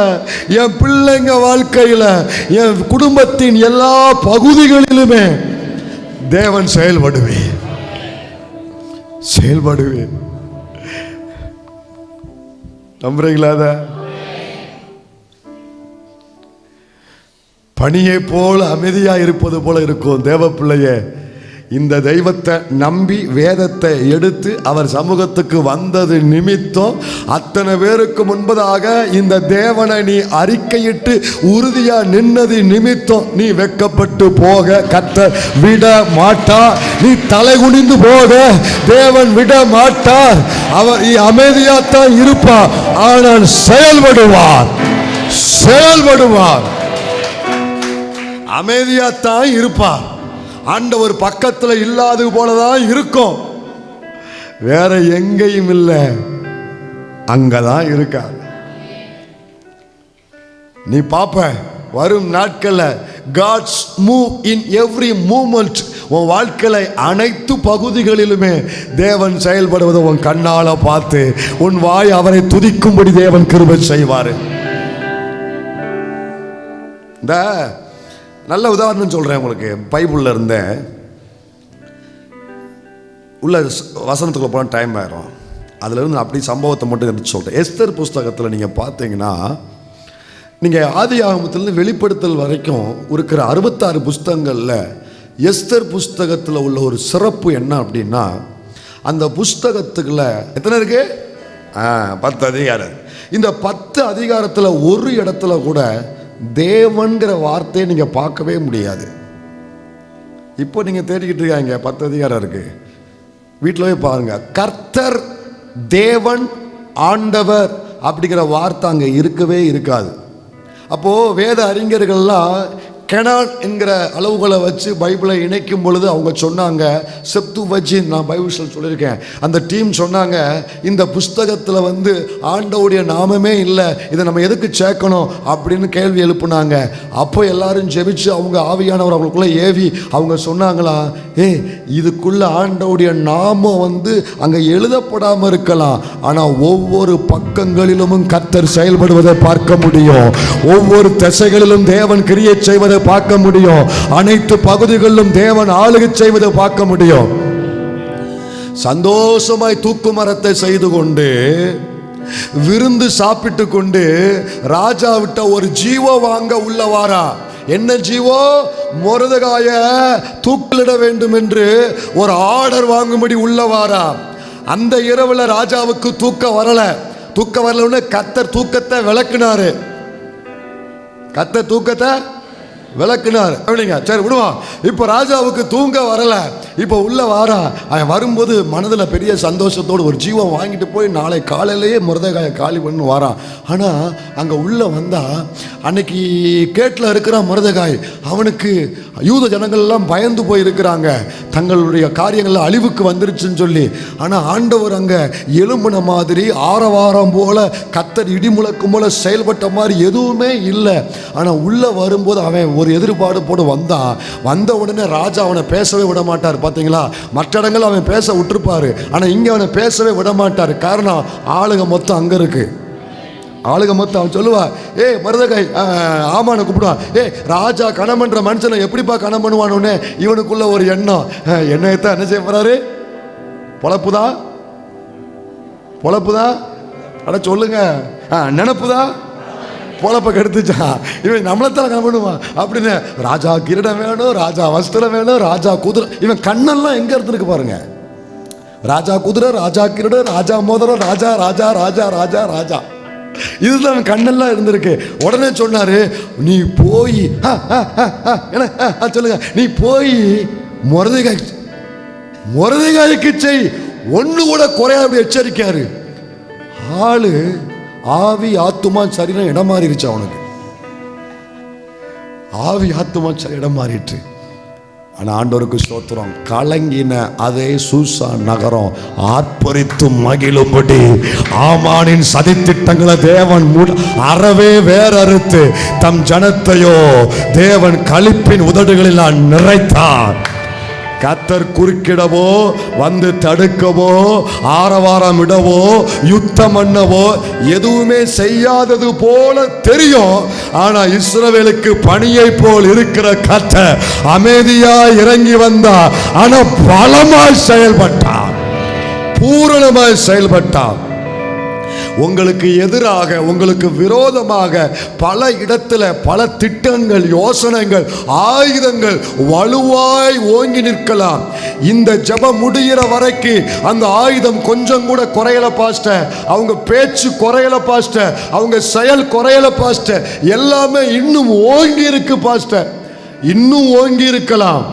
என் பிள்ளைங்க வாழ்க்கையில, என் குடும்பத்தின் எல்லா பகுதிகளிலுமே தேவன் செயல்படுவேன். நம்புறீங்களா? அத பணியை போல அமைதியா இருப்பது போல இருக்கும். தேவ பிள்ளையே, இந்த தெய்வத்தை நம்பி வேதத்தை எடுத்து அவர் சமூகத்துக்கு வந்தது நிமித்தம், அத்தனை பேருக்கு முன்பதாக இந்த தேவனை நீ அறிக்கையிட்டு உறுதியா நின்னது நிமித்தம் நீ வெட்கப்பட்டு போக கர்த்தர் விட மாட்டார். நீ தலை குனிந்து போக தேவன் விட மாட்டார். அவர் அமைதியாத்தான் இருப்பார், ஆனால் செயல்படுவார். அமைதியாத்தான் இருப்பார். ஆண்டவர் பக்கத்துல இல்லாத போலதான் இருக்கும், வேற எங்கேயும் இல்லை, அங்கதான் இருக்கார். நீ பாப்ப வரும் நாட்கள்ல God's move in every moment. உன் வாழ்க்கையில அனைத்து பகுதிகளிலுமே தேவன் செயல்படுவதை உன் கண்ணால பார்த்து உன் வாய் அவரை துதிக்கும்படி தேவன் கிருபை செய்வாரு. இந்த நல்ல உதாரணம் சொல்கிறேன் உங்களுக்கு. பைபிளில் இருந்த உள்ள வசனத்துக்குள்ள போன டைம் ஆயிரும். அதுலேருந்து அப்படி சம்பவத்தை மட்டும் எடுத்து சொல்கிறேன். எஸ்தர் புஸ்தகத்தில் நீங்கள் பார்த்தீங்கன்னா, நீங்கள் ஆதி ஆகமத்திலிருந்து வெளிப்படுத்தல் வரைக்கும் இருக்கிற 66 புஸ்தகங்களில் எஸ்தர் புஸ்தகத்தில் உள்ள ஒரு சிறப்பு என்ன அப்படின்னா, அந்த புஸ்தகத்துக்குள்ள எத்தனை இருக்கு? 10 அதிகாரம். இந்த 10 அதிகாரத்தில் ஒரு இடத்துல கூட தேவன்கிற வார்த்தையை நீங்க பார்க்கவே முடியாது. இப்போ நீங்க தேடிக்கிட்டு இருக்காங்க, 10 அதிகாரம் இருக்கு, வீட்டில் போய் பாருங்க. கர்த்தர், தேவன், ஆண்டவர் அப்படிங்கிற வார்த்தை அங்கே இருக்கவே இருக்காது. அப்போ வேத அறிஞர்கள்லாம் கெனான் என்கிற அளவுகளை வச்சு பைபிளை இணைக்கும் பொழுது அவங்க சொன்னாங்க, செப்துவஜின், நான் பைபிள் சொல்லியிருக்கேன், அந்த டீம் சொன்னாங்க, இந்த புஸ்தகத்தில் ஆண்டவுடைய நாமமே இல்லை, இதை நம்ம எதுக்கு சேர்க்கணும் அப்படின்னு கேள்வி எழுப்புனாங்க. அப்போ எல்லாரும் ஜெபிச்சு அவங்க ஆவியானவர் அவங்களுக்குள்ள ஏவி அவங்க சொன்னாங்களா, இதுக்குள்ள ஆண்டவுடைய நாமம் அங்கே எழுதப்படாமல் இருக்கலாம், ஆனால் ஒவ்வொரு பக்கங்களிலும் கர்த்தர் செயல்படுவதை பார்க்க முடியும். ஒவ்வொரு திசைகளிலும் தேவன் கிரியை செய்வதை பார்க்க முடியும். அனைத்து பகுதிகளிலும் தேவன் ஆளுகை செய்வதை பார்க்க முடியும். சந்தோஷமாய் தூக்கு மரத்தை செய்து கொண்டு விருந்து சாப்பிட்டு கொண்டு ராஜா விட்ட ஒரு ஜீவோ வாங்க உள்ளவாரா. என்ன ஜீவோ? மொர்தெகாய தூக்கிலிட வேண்டும் என்று ஒரு ஆர்டர் வாங்கும்படி உள்ளவாரா. அந்த இரவுல ராஜாவுக்கு தூக்கம் வரல. கர்த்தர் தூக்கத்தை விளக்குனாரு. சரி விடுவான். இப்போ ராஜாவுக்கு தூங்க வரல. இப்போ உள்ள வாரா. அவன் வரும்போது மனதில் பெரிய சந்தோஷத்தோடு ஒரு ஜீவம் வாங்கிட்டு போய் நாளை காலையிலேயே மொர்தெகாயை காலி பண்ணு வாரான். ஆனால் அங்கே உள்ள வந்தா அன்னைக்கு கேட்டில் இருக்கிற மொர்தெகாய், அவனுக்கு யூத ஜனங்கள்லாம் பயந்து போயிருக்கிறாங்க, தங்களுடைய காரியங்களில் அழிவுக்கு வந்துருச்சுன்னு சொல்லி. ஆனால் ஆண்டவர் அங்கே எலும்புன மாதிரி ஆரவாரம் போல கர்த்தர் இடி முழக்கும் போல செயல்பட்ட மாதிரி எதுவுமே இல்லை. ஆனால் உள்ள வரும்போது அவன் ஒரு எதிர்பார்ப்பு போட்டு வந்த உடனே ராஜா அவனை பேசவே விட மாட்டார். பார்த்தீங்களா, மற்ற இடங்கள் அவன் பேச விட்டுருப்பாரு, ஆனால் இங்கே அவனை பேசவே விட மாட்டார். காரணம், ஆளுங்க மொத்தம் அங்கே இருக்கு. ஆளுங்க மொத்தம் அவன் சொல்லுவா, மருதகாய் ஆமான்னு கூப்பிடுவான். ராஜா கணம் பண்ற மனுஷனை எப்படிப்பா கணம் பண்ணுவானு இவனுக்குள்ள ஒரு எண்ணம். எண்ணத்தை என்ன செய்ய போறாரு? பொழப்புதா அட சொல்லுங்க, நினப்புதா பொழப்ப கெடுத்துச்சான். இவன் நம்மளைத்தான் கணம் பண்ணுவான் அப்படின்னு. ராஜா கிரீடம் வேணும், ராஜா வஸ்திரம் வேணும், ராஜா குதிரை. இவன் கண்ணெல்லாம் எங்க இருந்துருக்கு பாருங்க. ராஜா குதிரை, ராஜா கிரீடம், ராஜா மோதிரம், ராஜா ராஜா ராஜா ராஜா ராஜா, இதுதான் கண்ணெல்லாம் இருந்திருக்கு. உடனே சொன்னாரு, நீ போய் சொல்லுங்க, நீ போய் மொர்தெகாய்க்கு செய், ஒண்ணு கூட குறையாத எச்சரிக்காரு. ஆளு ஆவி ஆத்துமா சரீரம் இடம் மாறிடுச்சு. அவனுக்கு ஆவி ஆத்துமா இடம் மாறிட்டு. ஆனா ஆண்டவருக்கு ஸ்தோத்திரம், கலங்கின அதே சூசா நகரம் ஆர்ப்பரித்து மகிழும்படி ஆமானின் சதித்திட்டங்களை தேவன் அறவே வேறறுத்து தம் ஜனத்தையோ தேவன் களிப்பின் உதடுகளில் நிறைத்தார். கர்த்தர் குறுக்கிடவோ வந்து தடுக்கவோ ஆரவாரம் இடவோ யுத்தம் பண்ணவோ எதுவுமே செய்யாதது போல தெரியும். ஆனா இஸ்ரவேலுக்கு பணியை போல் இருக்கிற கர்த்தர் அமைதியாய் இறங்கி வந்தார். ஆனா பலமாய் செயல்பட்டார், பூரணமாய் செயல்பட்டார். உங்களுக்கு எதிராக, உங்களுக்கு விரோதமாக பல இடத்துல பல திட்டங்கள், யோசனைகள், ஆயுதங்கள் வலுவாய் ஓங்கி நிற்கலாம். இந்த ஜெபம் முடிகிற வரைக்கும் அந்த ஆயுதம் கொஞ்சம் கூட குறையல பாஸ்டர், அவங்க பேச்சு குறையல பாஸ்டர், அவங்க செயல் குறையல பாஸ்டர், எல்லாமே இன்னும் ஓங்கி இருக்கு பாஸ்டர், இன்னும் ஓங்கி இருக்கலாம்.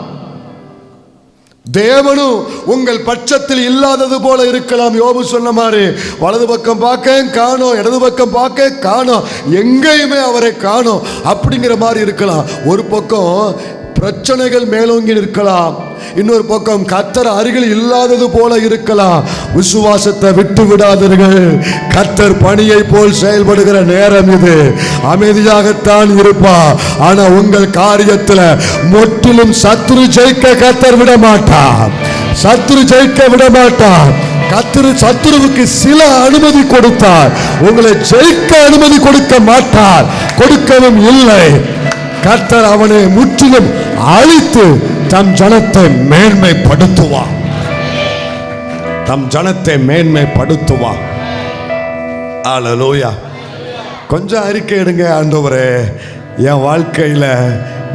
தேவனும் உங்கள் பட்சத்தில் இல்லாதது போல இருக்கலாம். யோபு சொன்ன மாதிரி, வலது பக்கம் பார்க்க காணோம், இடது பக்கம் பார்க்க காணோம், எங்கேயுமே அவரை காணோம் அப்படிங்கிற மாதிரி இருக்கலாம். ஒரு பக்கம் பிரச்சனைகள் மேலோங்கி நிற்கலாம், இன்னொரு பக்கம் கர்த்தர் அருகில் இல்லாதது போல இருக்கலாம். விசுவாசத்தை விட்டு விடாதீர்கள். கர்த்தர் பணியை போல் செயல்படுகிற நேரம் இது. அமைதியாகத்தான் இருப்பார், ஆனா உங்கள் காரியத்தில் முற்றிலும் சத்துரு ஜெயிக்க கர்த்தர் விட மாட்டார். சத்துரு ஜெயிக்க விட மாட்டார். கர்த்தர் சத்துருவுக்கு சில அனுமதி கொடுத்தார், உங்களை ஜெயிக்க அனுமதி கொடுக்க மாட்டார், கொடுக்கவும் இல்லை. கர்த்தர் அவனை முற்றிலும் அழித்து தம் ஜனத்தை மேன்மைப்படுத்துவார், தம் ஜனத்தை மேன்மைப்படுத்துவார். அல்லேலூயா. கொஞ்சம் அறிக்கை எடுங்க, ஆண்டவரே என் வாழ்க்கையில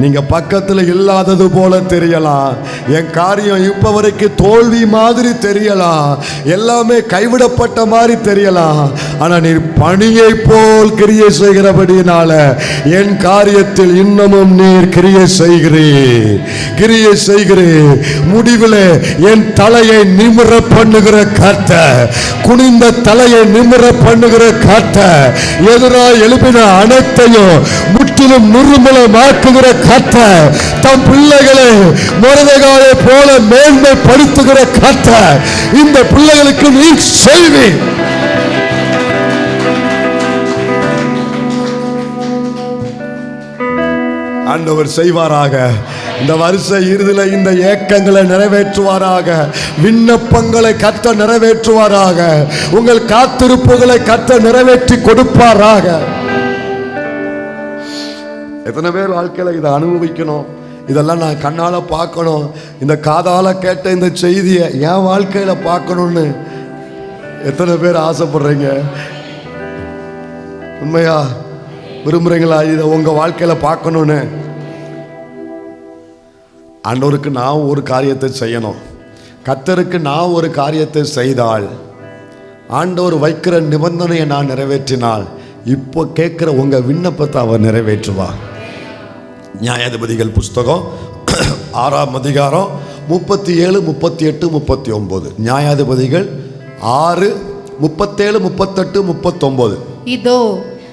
நீங்க பக்கத்தில் இல்லாதது போல தெரியலாம், என் காரியம் இப்ப வரைக்கும் தோல்வி மாதிரி தெரியலாம், எல்லாமே கைவிடப்பட்ட மாதிரி தெரியலாம், ஆனா நீர் பணியை போல் கிரியை செய்கிறபடினால என் காரியத்தில் இன்னமும் நீர் கிரியை செய்கிறீர். முடிவில் என் தலையை நிமிர பண்ணுகிற கர்த்தர், குனிந்த தலையை நிமிர பண்ணுகிற கர்த்தர், எதிராக எழுப்பின அனைத்தையும் முற்றிலும் நிர்மூலமாக்குகிற கர்த்தர், தம் பிள்ளைகளை மொர்தெகாயை போல மேன்மைப்படுத்துகிற கர்த்தர், இந்த பிள்ளைகளுக்கு நீ செய்வீர். ஆண்டவர் செய்வாராக. இந்த வருஷ இறுதியில் இந்த ஏக்கங்களை நிறைவேற்றுவாராக, விண்ணப்பங்களை கர்த்தர் நிறைவேற்றுவாராக, உங்கள் காத்திருப்புகளை கர்த்தர் நிறைவேற்றி கொடுப்பாராக. எத்தனை பேர் வாழ்க்கையில் இதை அனுபவிக்கணும், இதெல்லாம் நான் கண்ணால பார்க்கணும், இந்த காதால கேட்ட இந்த செய்தியை என் வாழ்க்கையில பார்க்கணும்னு எத்தனை பேர் ஆசைப்படுறீங்க? உண்மையா விரும்புறீங்களா இதை உங்க வாழ்க்கையில பார்க்கணும்னு? ஆண்டவருக்கு நான் ஒரு காரியத்தை செய்யணும், கர்த்தருக்கு நான் ஒரு காரியத்தை செய்தால், ஆண்டவர் வைக்கிற நிபந்தனையை நான் நிறைவேற்றினால், இப்போ கேட்கிற உங்க விண்ணப்பத்தை அவர் நிறைவேற்றுவார். நியாயாதிபதிகள் புஸ்தகம் 6ஆம் அதிகாரம் 37, 38, 39. நியாயாதிபதிகள் 6, 37, 38, 39. இதோ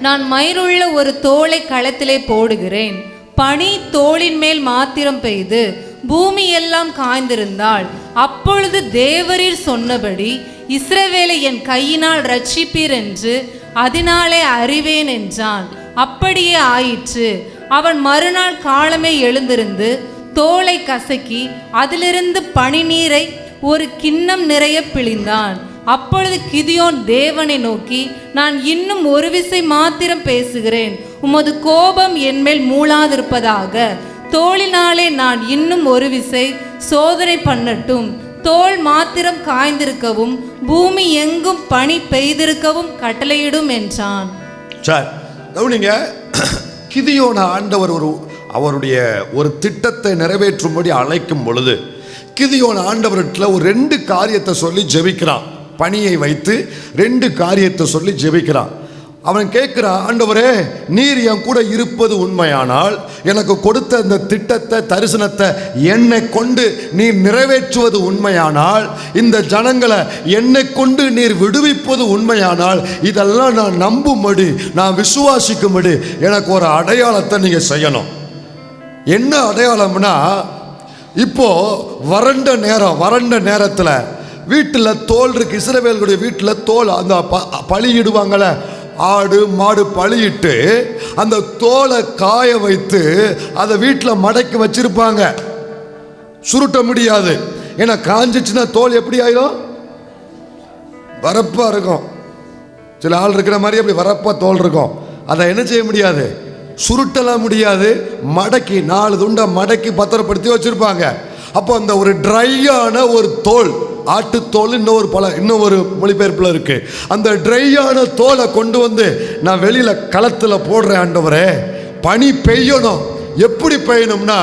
நான் மயிருள்ள ஒரு தோலை களத்திலே போடுகிறேன், பனி தோளின் மேல் மாத்திரம் பெய்து பூமி எல்லாம் காய்ந்திருந்தால், அப்பொழுது தேவரீர் சொன்னபடி இஸ்ரவேலை என் கையினால் ரட்சிப்பீர் என்று அதனாலே அறிவேன் என்றான். அப்படியே ஆயிற்று. அவன் மறுநாள் காலமே எழுந்திருந்து தோலை கசக்கி அதிலிருந்து பனி நீரை ஒரு கிண்ணம் நிறைய பிழிந்தான். அப்பொழுது கிதியோன் தேவனை நோக்கி, நான் இன்னும் ஒரு விசை மாத்திரம் பேசுகிறேன், உமது கோபம் என்மேல் மூளாதிருப்பதாக. தோளினாலே நான் இன்னும் ஒரு விசை சோதனை பண்ணட்டும். தோல் மாத்திரம் காய்ந்திருக்கவும் பூமி எங்கும் பனி பெய்திருக்கவும் கட்டளையிடும் என்றான். கவனிங்க, கிதியோன ஆண்டவர் அவருடைய ஒரு திட்டத்தை நிறைவேற்றும்படி அழைக்கும் பொழுது கிதியோன் ஆண்டவர்கிட்ட ஒரு 2 காரியத்தை சொல்லி ஜெபிக்கிறான். பணியை வைத்து 2 காரியத்தை சொல்லி ஜெபிக்கிறான். அவன் கேட்கிறான், ஆண்டவரே, நீர் என் கூட இருப்பது உண்மையானால், எனக்கு கொடுத்த இந்த திட்டத்தை தரிசனத்தை என்னை கொண்டு நீர் நிறைவேற்றுவது உண்மையானால், இந்த ஜனங்களை என்னை கொண்டு நீர் விடுவிப்பது உண்மையானால், இதெல்லாம் நான் நம்பும்படி, நான் விசுவாசிக்கும்படி எனக்கு ஒரு அடையாளத்தை நீங்க செய்யணும். என்ன அடையாளம்னா, இப்போ வறண்ட நேரத்தில் வீட்டில் தோல் இருக்கு. இஸ்ரவேலுடைய வீட்டில் தோல் அந்த பலியிடுவாங்கள, ஆடு மாடு பலியிட்டு அந்த தோலை காய வைத்து அதை வீட்டில் மடக்கி வச்சிருப்பாங்க. சுருட்ட முடியாது, ஏன்னா காஞ்சிச்சுன்னா தோல் எப்படி ஆயிடும்? வரப்பா இருக்கும். சில ஆள் இருக்கிற மாதிரி அப்படி வரப்பா தோல் இருக்கும். அதை என்ன செய்ய முடியாது, சுருட்டலாம் முடியாது. மடக்கி 4 துண்டை மடக்கி பத்திரப்படுத்தி வச்சிருப்பாங்க. அப்போ அந்த ஒரு ட்ரையான ஒரு தோல், ஆட்டுத்தோல் இன்னும் ஒரு மொழிபெயர்ப்பில் இருக்கு. அந்த ட்ரையான தோலை கொண்டு வந்து நான் வெளியில களத்தில் போடுறேன். ஆண்டவரே, பனி பெய்யணும். எப்படி பெய்யணும்னா,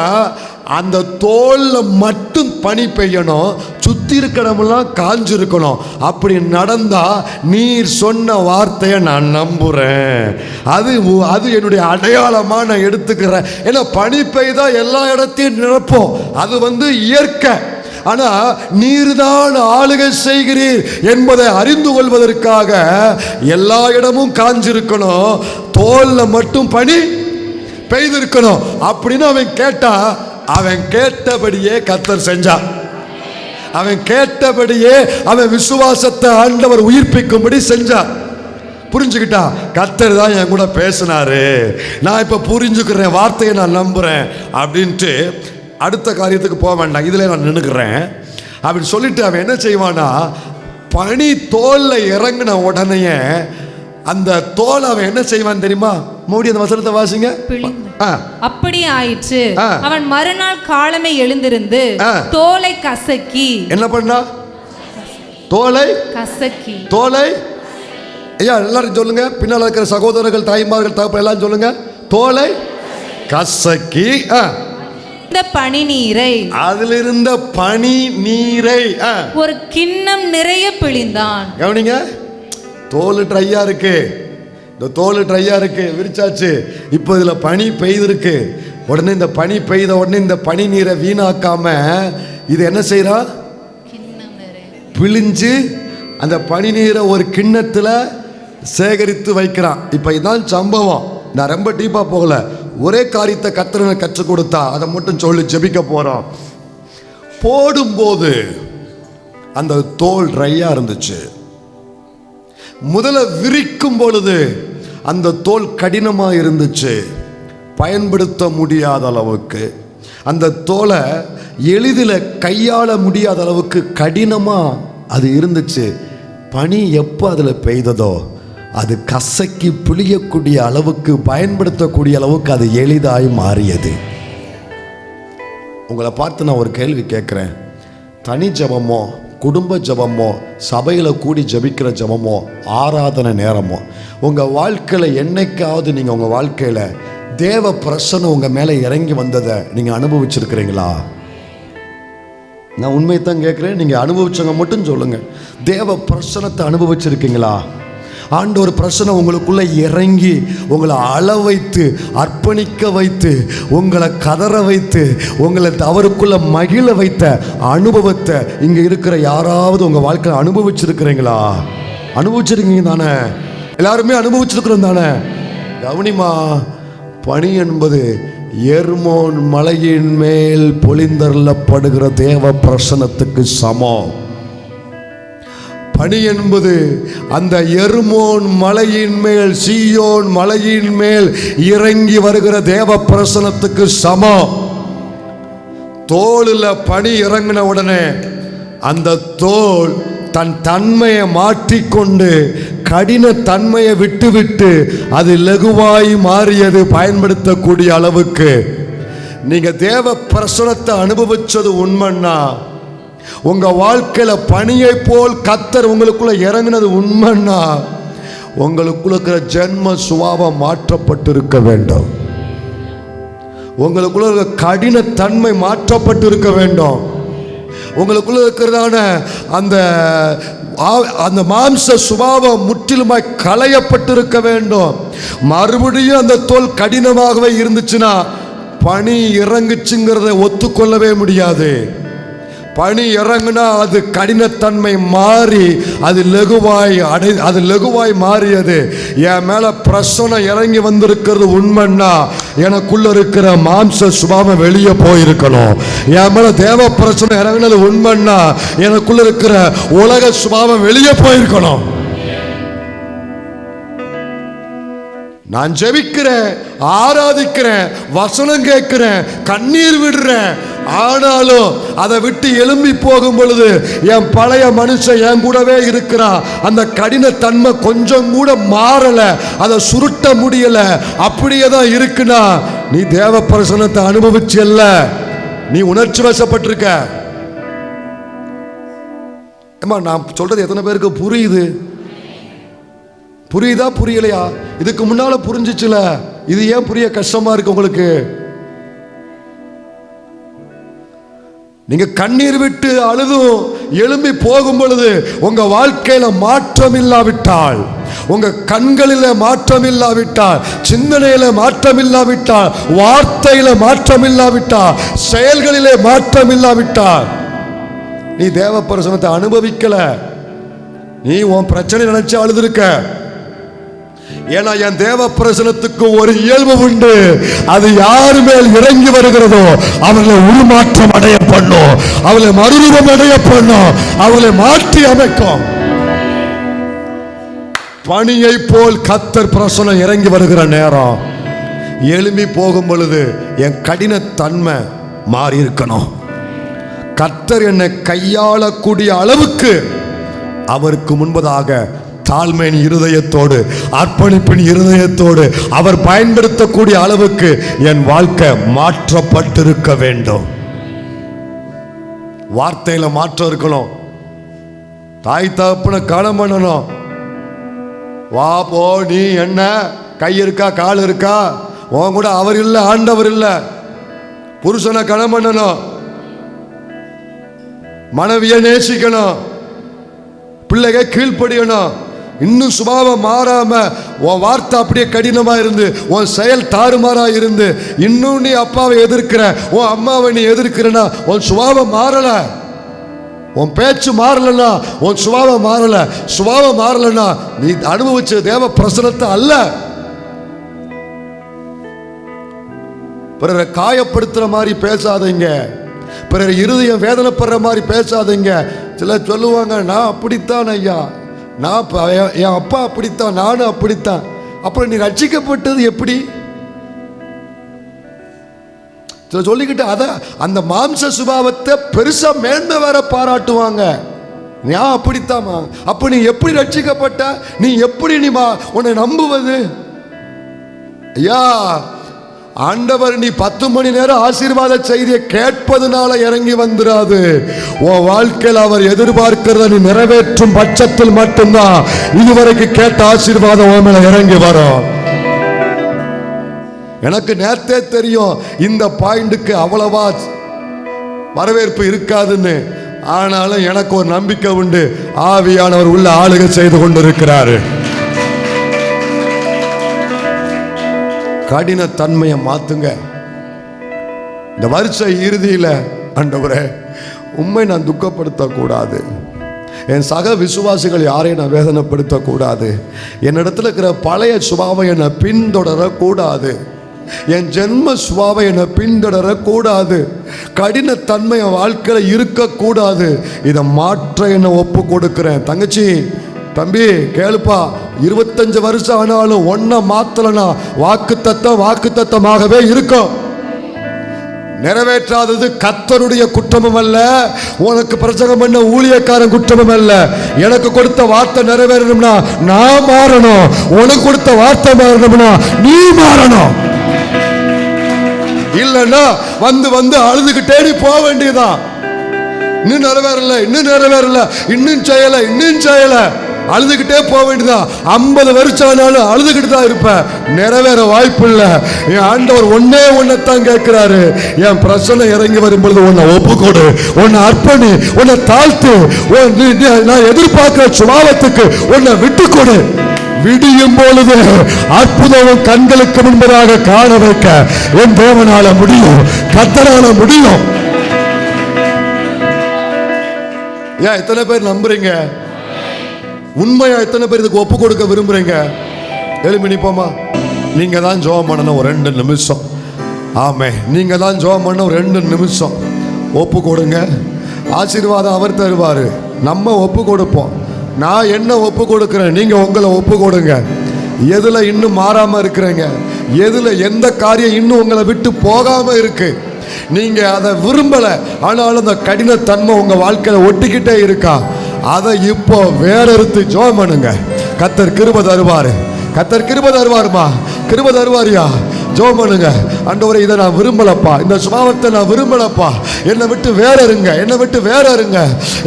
அந்த தோல்ல மட்டும் பனி பெய்யணும், சுத்தி இருக்கணும்லாம் காஞ்சிருக்கணும். அப்படி நடந்தா நீர் சொன்ன வார்த்தையை நான் நம்புறேன். அது என்னுடைய அடையாளமா நான் எடுத்துக்கிறேன். ஏன்னா பனி பெய்தா எல்லா இடத்தையும் நிரப்போம், அது இயற்கை. ஆனா நீர்தான் ஆளுகை செய்கிறீர் என்பதை அறிந்து கொள்வதற்காக எல்லா இடமும் காஞ்சிருக்கணும், தோல்ல மட்டும் பனி பெய்திருக்கணும் அப்படின்னு அவன் கேட்டான். அவன் கேட்டபடியே கர்த்தர் செஞ்சான். அவன் கேட்டபடியே அவன் விசுவாசத்தை ஆண்டவர் உயிர்ப்பிக்கும்படி செஞ்சான். புரிஞ்சுக்கிட்டா, கர்த்தர் தான் என் கூட பேசினாரு, நான் இப்ப புரிஞ்சுக்கிறேன், வார்த்தையை நான் நம்புறேன் அப்படின்ட்டு அடுத்த காரியத்துக்கு போக வேண்டாம், இதுல நான் நின்னுக்கிறேன் அப்படின்னு சொல்லிட்டு அவன் என்ன செய்வானா, பனி தோல்ல இறங்கின உடனே அந்த தோல் அவன் என்ன செய்வான் தெரியுமா? மூடி அந்த வசனத்தை வாசிங்க. அப்படி ஆயிற்று. அவன் மறுநாள் காலமே எழுந்திருந்து தோலை கசக்கி என்ன பண்ணா? தோலை ஐயா எல்லாரும் சொல்லுங்க, பின்னால் இருக்கிற சகோதரர்கள், தாய்மார்கள், தகப்பன் எல்லாம் சொல்லுங்க. தோலை கசக்கி இந்த பனி நீரை, அதிலிருந்த பனி நீரை ஒரு கிண்ணம் நிறைய பிழிந்தான். கவனிங்க, தோல் ட்ரையா இருக்கு, இந்த தோல் ட்ரையா இருக்கு, விரிச்சாச்சு. இப்போ இதுல பனி பெய்திருக்கு. உடனே இந்த பனி பெய்த உடனே இந்த பனி நீரை வீணாக்காம இது என்ன செய்யறா? பிழிஞ்சு அந்த பனி நீரை ஒரு கிண்ணத்துல சேகரித்து வைக்கிறான். இப்ப இதான் சம்பவம். நான் ரொம்ப டீப்பா போகல, ஒரே காரியத்தை கர்த்தர் கற்றுக் கொடுத்தா அதை மட்டும் சொல்லி ஜெபிக்க போறோம். போடும்போது அந்த தோல் ட்ரையா இருந்துச்சு. முதல்ல விரிக்கும் பொழுது அந்த தோல் கடினமா இருந்துச்சு, பயன்படுத்த முடியாத அளவுக்கு. அந்த தோலை எளிதில் கையாள முடியாத அளவுக்கு கடினமா அது இருந்துச்சு. பனி எப்போ அதில் பெய்ததோ அது கசக்கி புளியக்கூடிய அளவுக்கு, பயன்படுத்தக்கூடிய அளவுக்கு அது எளிதாய் மாறியது. உங்களை பார்த்து நான் ஒரு கேள்வி கேட்குறேன். தனி ஜபமோ, குடும்ப ஜபமோ, சபையில் கூடி ஜபிக்கிற ஜபமோ, ஆராதனை நேரமோ, உங்கள் வாழ்க்கையில் என்னைக்காவது நீங்கள் உங்கள் வாழ்க்கையில் தேவ பிரசன்னம் உங்கள் மேலே இறங்கி வந்ததை நீங்கள் அனுபவிச்சிருக்கிறீங்களா? நான் உண்மையைத்தான் கேட்குறேன். நீங்கள் அனுபவிச்சவங்க மட்டும் சொல்லுங்கள். தேவ பிரசனத்தை அனுபவிச்சிருக்கீங்களா? ஆண்டவர் பிரசனம் உங்களுக்குள்ள இறங்கி உங்களை அழ வைத்து, அர்ப்பணிக்க வைத்து, உங்களை கதற வைத்து, உங்களை அவருக்குள்ள மகிழ வைத்த அனுபவத்தை இங்க இருக்கிற யாராவது உங்க வாழ்க்கையில் அனுபவிச்சிருக்கிறீங்களா? அனுபவிச்சிருக்கீங்க தானே? எல்லாருமே அனுபவிச்சிருக்கிறோம் தானே? கவனிமா, பனி என்பது எர்மோன் மலையின் மேல் பொழிந்தருளப்படுகிற தேவ பிரசனத்துக்கு சமம். பனி என்பது அந்த எர்மோன் மலையின் மேல், சீயோன் மலையின் மேல் இறங்கி வருகிற தேவ பிரசனத்துக்கு சமம். தோளில் பனி இறங்கின உடனே அந்த தோல் தன் தன்மையை மாற்றிக்கொண்டு கடின தன்மையை விட்டுவிட்டு அது லகுவாய் மாறியது. பயன்படுத்தக்கூடிய அளவுக்கு நீங்க தேவ பிரசனத்தை அனுபவிச்சது உண்மைன்னா, உங்க வாழ்க்கையில பனியை போல் கர்த்தர் உங்களுக்குள்ள இறங்கினது உண்மைன்னா, உங்களுக்குள்ள இருக்கிற ஜென்ம சுபாவம் மாற்றப்பட்டிருக்க வேண்டும். உங்களுக்குள்ள இருக்கிற கடின தன்மை மாற்றப்பட்டிருக்க வேண்டும். உங்களுக்குள்ள இருக்கிறதான அந்த மாம்ச சுபாவம் முற்றிலுமாய் களையப்பட்டிருக்க வேண்டும். மறுபடியும் அந்த தோல் கடினமாகவே இருந்துச்சுன்னா பனி இறங்குச்சுங்கிறத ஒத்துக்கொள்ளவே முடியாது. பனி இறங்குனா அது கடினத்தன்மை மாறி அது லகுவாய் மாறியது. என் மேல பிரசனம் இறங்கி வந்திருக்கிறது உண்மைன்னா, எனக்குள்ள இருக்கிற மாம்ச சுபாவம் வெளியே போயிருக்கணும். என் மேல தேவ பிரசனம் இறங்கினது உண்மைன்னா, எனக்குள்ள இருக்கிற உலக சுபாவம் வெளியே போயிருக்கணும். நான் ஜெபிக்கிறேன், ஆராதிக்கிறேன், வசனம் கேட்கிறேன், கண்ணீர் விடுறேன். ஆனாலும் அதை விட்டு எழும்பி போகும் பொழுது என் பழைய மனுஷன் என் கூடவே இருக்கிறான். அந்த கடின தன்மை கொஞ்சம் கூட மாறல, அதை சுருட்ட முடியல, அப்படியே தான் இருக்குன்னா நீ தேவ பிரசன்னத்தை அனுபவிச்சு இல்ல, நீ உணர்ச்சி வசப்பட்டிருக்க. நான் சொல்றது எத்தனை பேருக்கு புரியுது? புரியுதா புரியலையா? இதுக்கு முன்னால புரிஞ்சிச்சுல, இது ஏன் புரிய கஷ்டமா இருக்கு உங்களுக்கு? நீங்க கண்ணீர் விட்டு அழுதும் எழும்பி போகும் பொழுது உங்க வாழ்க்கையில மாற்றம் இல்லாவிட்டால், உங்க கண்களில மாற்றம் இல்லாவிட்டால், சிந்தனையில மாற்றம் இல்லாவிட்டால், வார்த்தையில மாற்றம் இல்லாவிட்டால், செயல்களிலே மாற்றம் இல்லாவிட்டால் நீ தேவ பிரசன்னத்தை அனுபவிக்கல. நீ உன் பிரச்சனை நினைச்சு அழுதுருக்க. ஏன்னா என் தேவ பிரசனத்துக்கு ஒரு இயல்பு உண்டு. அது யார் மேல் இறங்கி வருகிறதோ அவர்களை உருமாற்றம் அடைய பண்ணும், அவளை மறுரூபம் அடைய பண்ணும், அவளை மாற்றி அமைக்கும். பனியை போல் கர்த்தர் பிரசனம் இறங்கி வருகிற நேரம் எழும்பி போகும் பொழுது என் கடின தன்மை மாறி இருக்கணும். கர்த்தர் என்னை கையாளக்கூடிய அளவுக்கு அவருக்கு முன்பதாக தாழ்மையின் இருதயத்தோடு, அர்ப்பணிப்பின் இருதயத்தோடு அவர் பயன்படுத்தக்கூடிய அளவுக்கு என் வாழ்க்கை மாற்றப்பட்டிருக்க வேண்டும். வார்த்தையில மாற்றம் இருக்கணும். தாய் தகப்பனை கனம் பண்ணணும். வா போ, நீ என்ன கை இருக்கா கால் இருக்கா, உன் கூட அவர் இல்லை ஆண்டவர் இல்லை. புருஷனை கனம் பண்ணணும், மனைவியை நேசிக்கணும், பிள்ளைக கீழ்ப்படியணும். இன்னும் சுபாவம் மாறாம உன் வார்த்தை அப்படியே கடினமா இருந்து, உன் செயல் தாறுமாறா இருந்து, இன்னும் நீ அப்பாவை எதிர்க்கிற, உன் அம்மாவை நீ எதிர்க்கிறனா, உன் சுபாவம் மாறல, உன் பேச்சு மாறலன்னா உன் சுபாவம் மாறல. சுபாவம் மாறலன்னா நீ அனுபவிச்ச தேவ பிரசனத்தை அல்ல. பிறரை காயப்படுத்துற மாதிரி பேசாதீங்க, பிறர் இருதயம் வேதனைப்படுற மாதிரி பேசாதீங்க. சிலர் சொல்லுவாங்க, நான் அப்படித்தான் ஐயா, நான் என் அப்பா அப்படித்தான், நானும் அப்படித்தான். அப்புறம் நீ ரட்சிக்கப்பட்டது எப்படி சொல்லிக்கிட்டு அத அந்த மாம்ச சுபாவத்தை பெருசா மேன்மை வேற பாராட்டுவாங்க. நான் அப்படித்தான். அப்ப நீ எப்படி ரட்சிக்கப்பட்ட, நீ எப்படி நீ உன்னை நம்புவது? ஐயா ஆண்டவர், நீ 10 மணி நேரம் ஆசீர்வாத செய்தியை கேட்பதுனால இறங்கி வந்துடாது. உன் வாழ்க்கையில் அவர் எதிர்பார்க்கிறத நீ நிறைவேற்றும் பட்சத்தில் மட்டும்தான் இதுவரைக்கும் கேட்ட ஆசீர்வாதம் உன் மேல இறங்கி வரும். எனக்கு நேரத்தே தெரியும் இந்த பாயிண்ட்டுக்கு அவ்வளவா வரவேற்பு இருக்காதுன்னு. ஆனாலும் எனக்கு ஒரு நம்பிக்கை உண்டு, ஆவியானவர் உள்ள ஆளுகை செய்து கொண்டிருக்கிறாரு. கடின தன்மையை மாத்துங்க. இந்த வருஷ இறுதியில் ஆண்டவரே உண்மை நான் துக்கப்படுத்தக்கூடாது, என் சக விசுவாசிகள் யாரையும் நான் வேதனைப்படுத்தக்கூடாது, என்னிடத்துல இருக்கிற பழைய சுபாவம் என்னை பின்தொடரக்கூடாது. என் ஜென்ம சுபாவை என்னை பின்தொடரக்கூடாது, கடினத்தன்மை என் வாழ்க்கையில் இருக்கக்கூடாது. இதை மாற்ற என்னை ஒப்பு கொடுக்கிறேன். தங்கச்சி, தம்பி கேளுப்பா, 25 வருஷம் ஆனாலும் ஒன்றை மாத்தலனா வாக்குத்தத்தமாகவே இருக்கும். நிறைவேற்றாதது கர்த்தருடைய குற்றமும் அல்ல, உனக்கு பிரசங்கம் பண்ண ஊழியக்காரன் குற்றமும் அல்ல. எனக்கு கொடுத்த வார்த்தை நிறைவேறணும்னா நான் மாறணும், உனக்கு கொடுத்த வார்த்தை மாறணும்னா நீ மாறணும். இல்லைன்னா வந்து வந்து அழுதுகிட்டே நீ போக வேண்டியதான். இன்னும் நிறைவேறல, இன்னும் நிறைவேறல, இன்னும் செய்யல, அழுதுகிட்டே போக வேண்டியதான். 50 வருஷம் ஆனாலும் அழுதுகிட்டு தான் இருப்பேன். நிறைவேற வாய்ப்பு இல்லை. என் ஆண்டவர் ஒன்னைத்தான் கேட்கிறாரு. என் பிரச்சனை இறங்கி வரும்பொழுது உன்னை ஒப்புக்கொடு, உன்னை அர்ப்பணி, உன்னை தாழ்த்து, நான் எதிர்பார்க்கிற சுபாவத்துக்கு உன்னை விட்டுக்கொடு. விடியும் பொழுது அற்புதம் கண்களுக்கு முன்பதாக காண வைக்க என் தேவனால முடியும், கர்த்தரால முடியும். ஏன் எத்தனை பேர் நம்புறீங்க? உண்மையா எத்தனை பேர் இதுக்கு ஒப்பு கொடுக்க விரும்புறீங்க? எழுப்பி நிப்போமா? நீங்க தான் ஜெபம் பண்ணணும் ஒரு 2 நிமிஷம். ஆமே, நீங்க தான் ஜெபம் பண்ண ஒரு 2 நிமிஷம் ஒப்பு கொடுங்க. ஆசீர்வாதம் அவர் தருவாரு, நம்ம ஒப்பு கொடுப்போம். நான் என்ன ஒப்பு கொடுக்கிறேன், நீங்க உங்களை ஒப்பு கொடுங்க. எதுல இன்னும் மாறாம இருக்கிறீங்க, எதுல எந்த காரியம் இன்னும் உங்களை விட்டு போகாம இருக்கு, நீங்க அதை விரும்பல, ஆனாலும் அந்த கடினத்தன்மை உங்க வாழ்க்கையில ஒட்டிக்கிட்டே இருக்கா, அதை இப்போ வேறறுத்து ஜெபம் பண்ணுங்க. கர்த்தர் கிருபை தருவாரு, கர்த்தர் கிருபை தருவாருமா, கிருபை தருவாரியா? ஜெபம் பண்ணுங்க. ஆண்டவரே, இதை நான் விரும்பலப்பா, இந்த சுபாவத்தை நான் விரும்பலப்பா, என்னை விட்டு வேற இருங்க, என்னை விட்டு வேற இருங்க.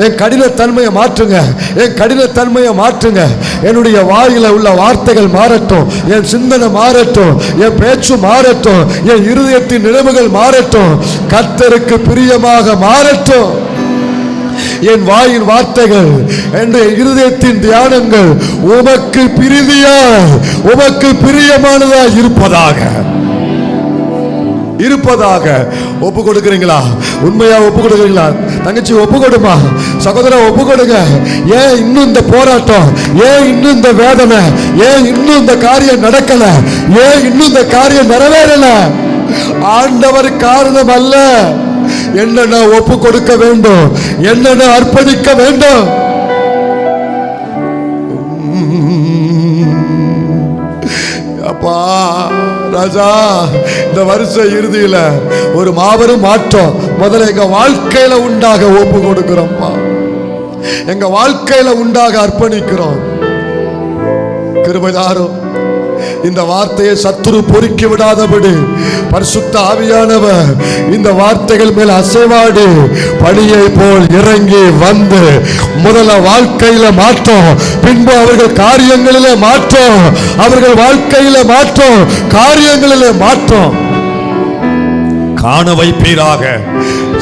என் கடினத்தன்மையை மாற்றுங்க, என் கடினத்தன்மையை மாற்றுங்க. என்னுடைய வாயில உள்ள வார்த்தைகள் மாறட்டும், என் சிந்தனை மாறட்டும், என் பேச்சு மாறட்டும், என் இருதயத்தின் நினைவுகள் மாறட்டும், கர்த்தருக்கு பிரியமாக மாறட்டும். என் வாயின் வார்த்தைகள், என் இருதயத்தின் தியானங்கள் உமக்கு பிரியமாய், உமக்கு பிரியமானதாய் இருப்பதாக. ஒப்பு கொடுக்கிறீங்களா? உண்மையா ஒப்பு கொடுக்கிறீங்களா? தங்கச்சி ஒப்பு கொடுமா, சகோதரா ஒப்பு கொடுங்க. ஏன் இன்னும் இந்த போராட்டம், ஏன் இன்னும் இந்த வேதனை, ஏன் இன்னும் இந்த காரியம் நடக்கல, ஏன் இன்னும் இந்த காரியம் நிறைவேறல? ஆண்டவர் காரணம் அல்ல. என்ன ஒப்பு கொடுக்க வேண்டும், என்ன அர்ப்பணிக்க வேண்டும். அப்பா ராஜா, இந்த வருஷ இறுதியில ஒரு மாபெரும் மாற்றம் முதல்ல எங்க வாழ்க்கையில உண்டாக ஒப்பு கொடுக்கிறோம்ப்பா, எங்க வாழ்க்கையில உண்டாக அர்ப்பணிக்கிறோம். கிருபைதாரும் இந்த வார்த்தையை சத்துரு பொறுக்கி விடாதபடி பரிசுத்த ஆவியானவர் இந்த வார்த்தைகள் மேல் அசைவாடி பனியை போல் இறங்கி வந்து முதல்ல வாழ்க்கையில மாற்றம், பின்பு அவர்கள் காரியங்களிலே மாற்றம், அவர்கள் வாழ்க்கையில மாற்றம், காரியங்களிலே மாற்றம் காண வைப்பீராக,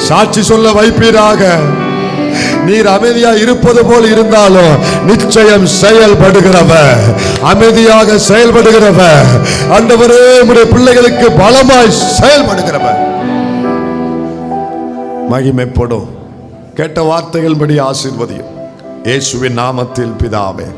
சாட்சி சொல்ல வைப்பீராக. நீர் அமைதியா இருப்பது போல் இருந்தாலும் நிச்சயம் செயல்படுகிறவர், அமைதியாக செயல்படுகிறவர். ஆண்டவரே, உம்முடைய பிள்ளைகளுக்கு பலமாய் செயல்படுகிறவர். மகிமைப்படும். கேட்ட வார்த்தைகள் படி ஆசீர்வதியும். இயேசுவின் நாமத்தில் பிதாவே.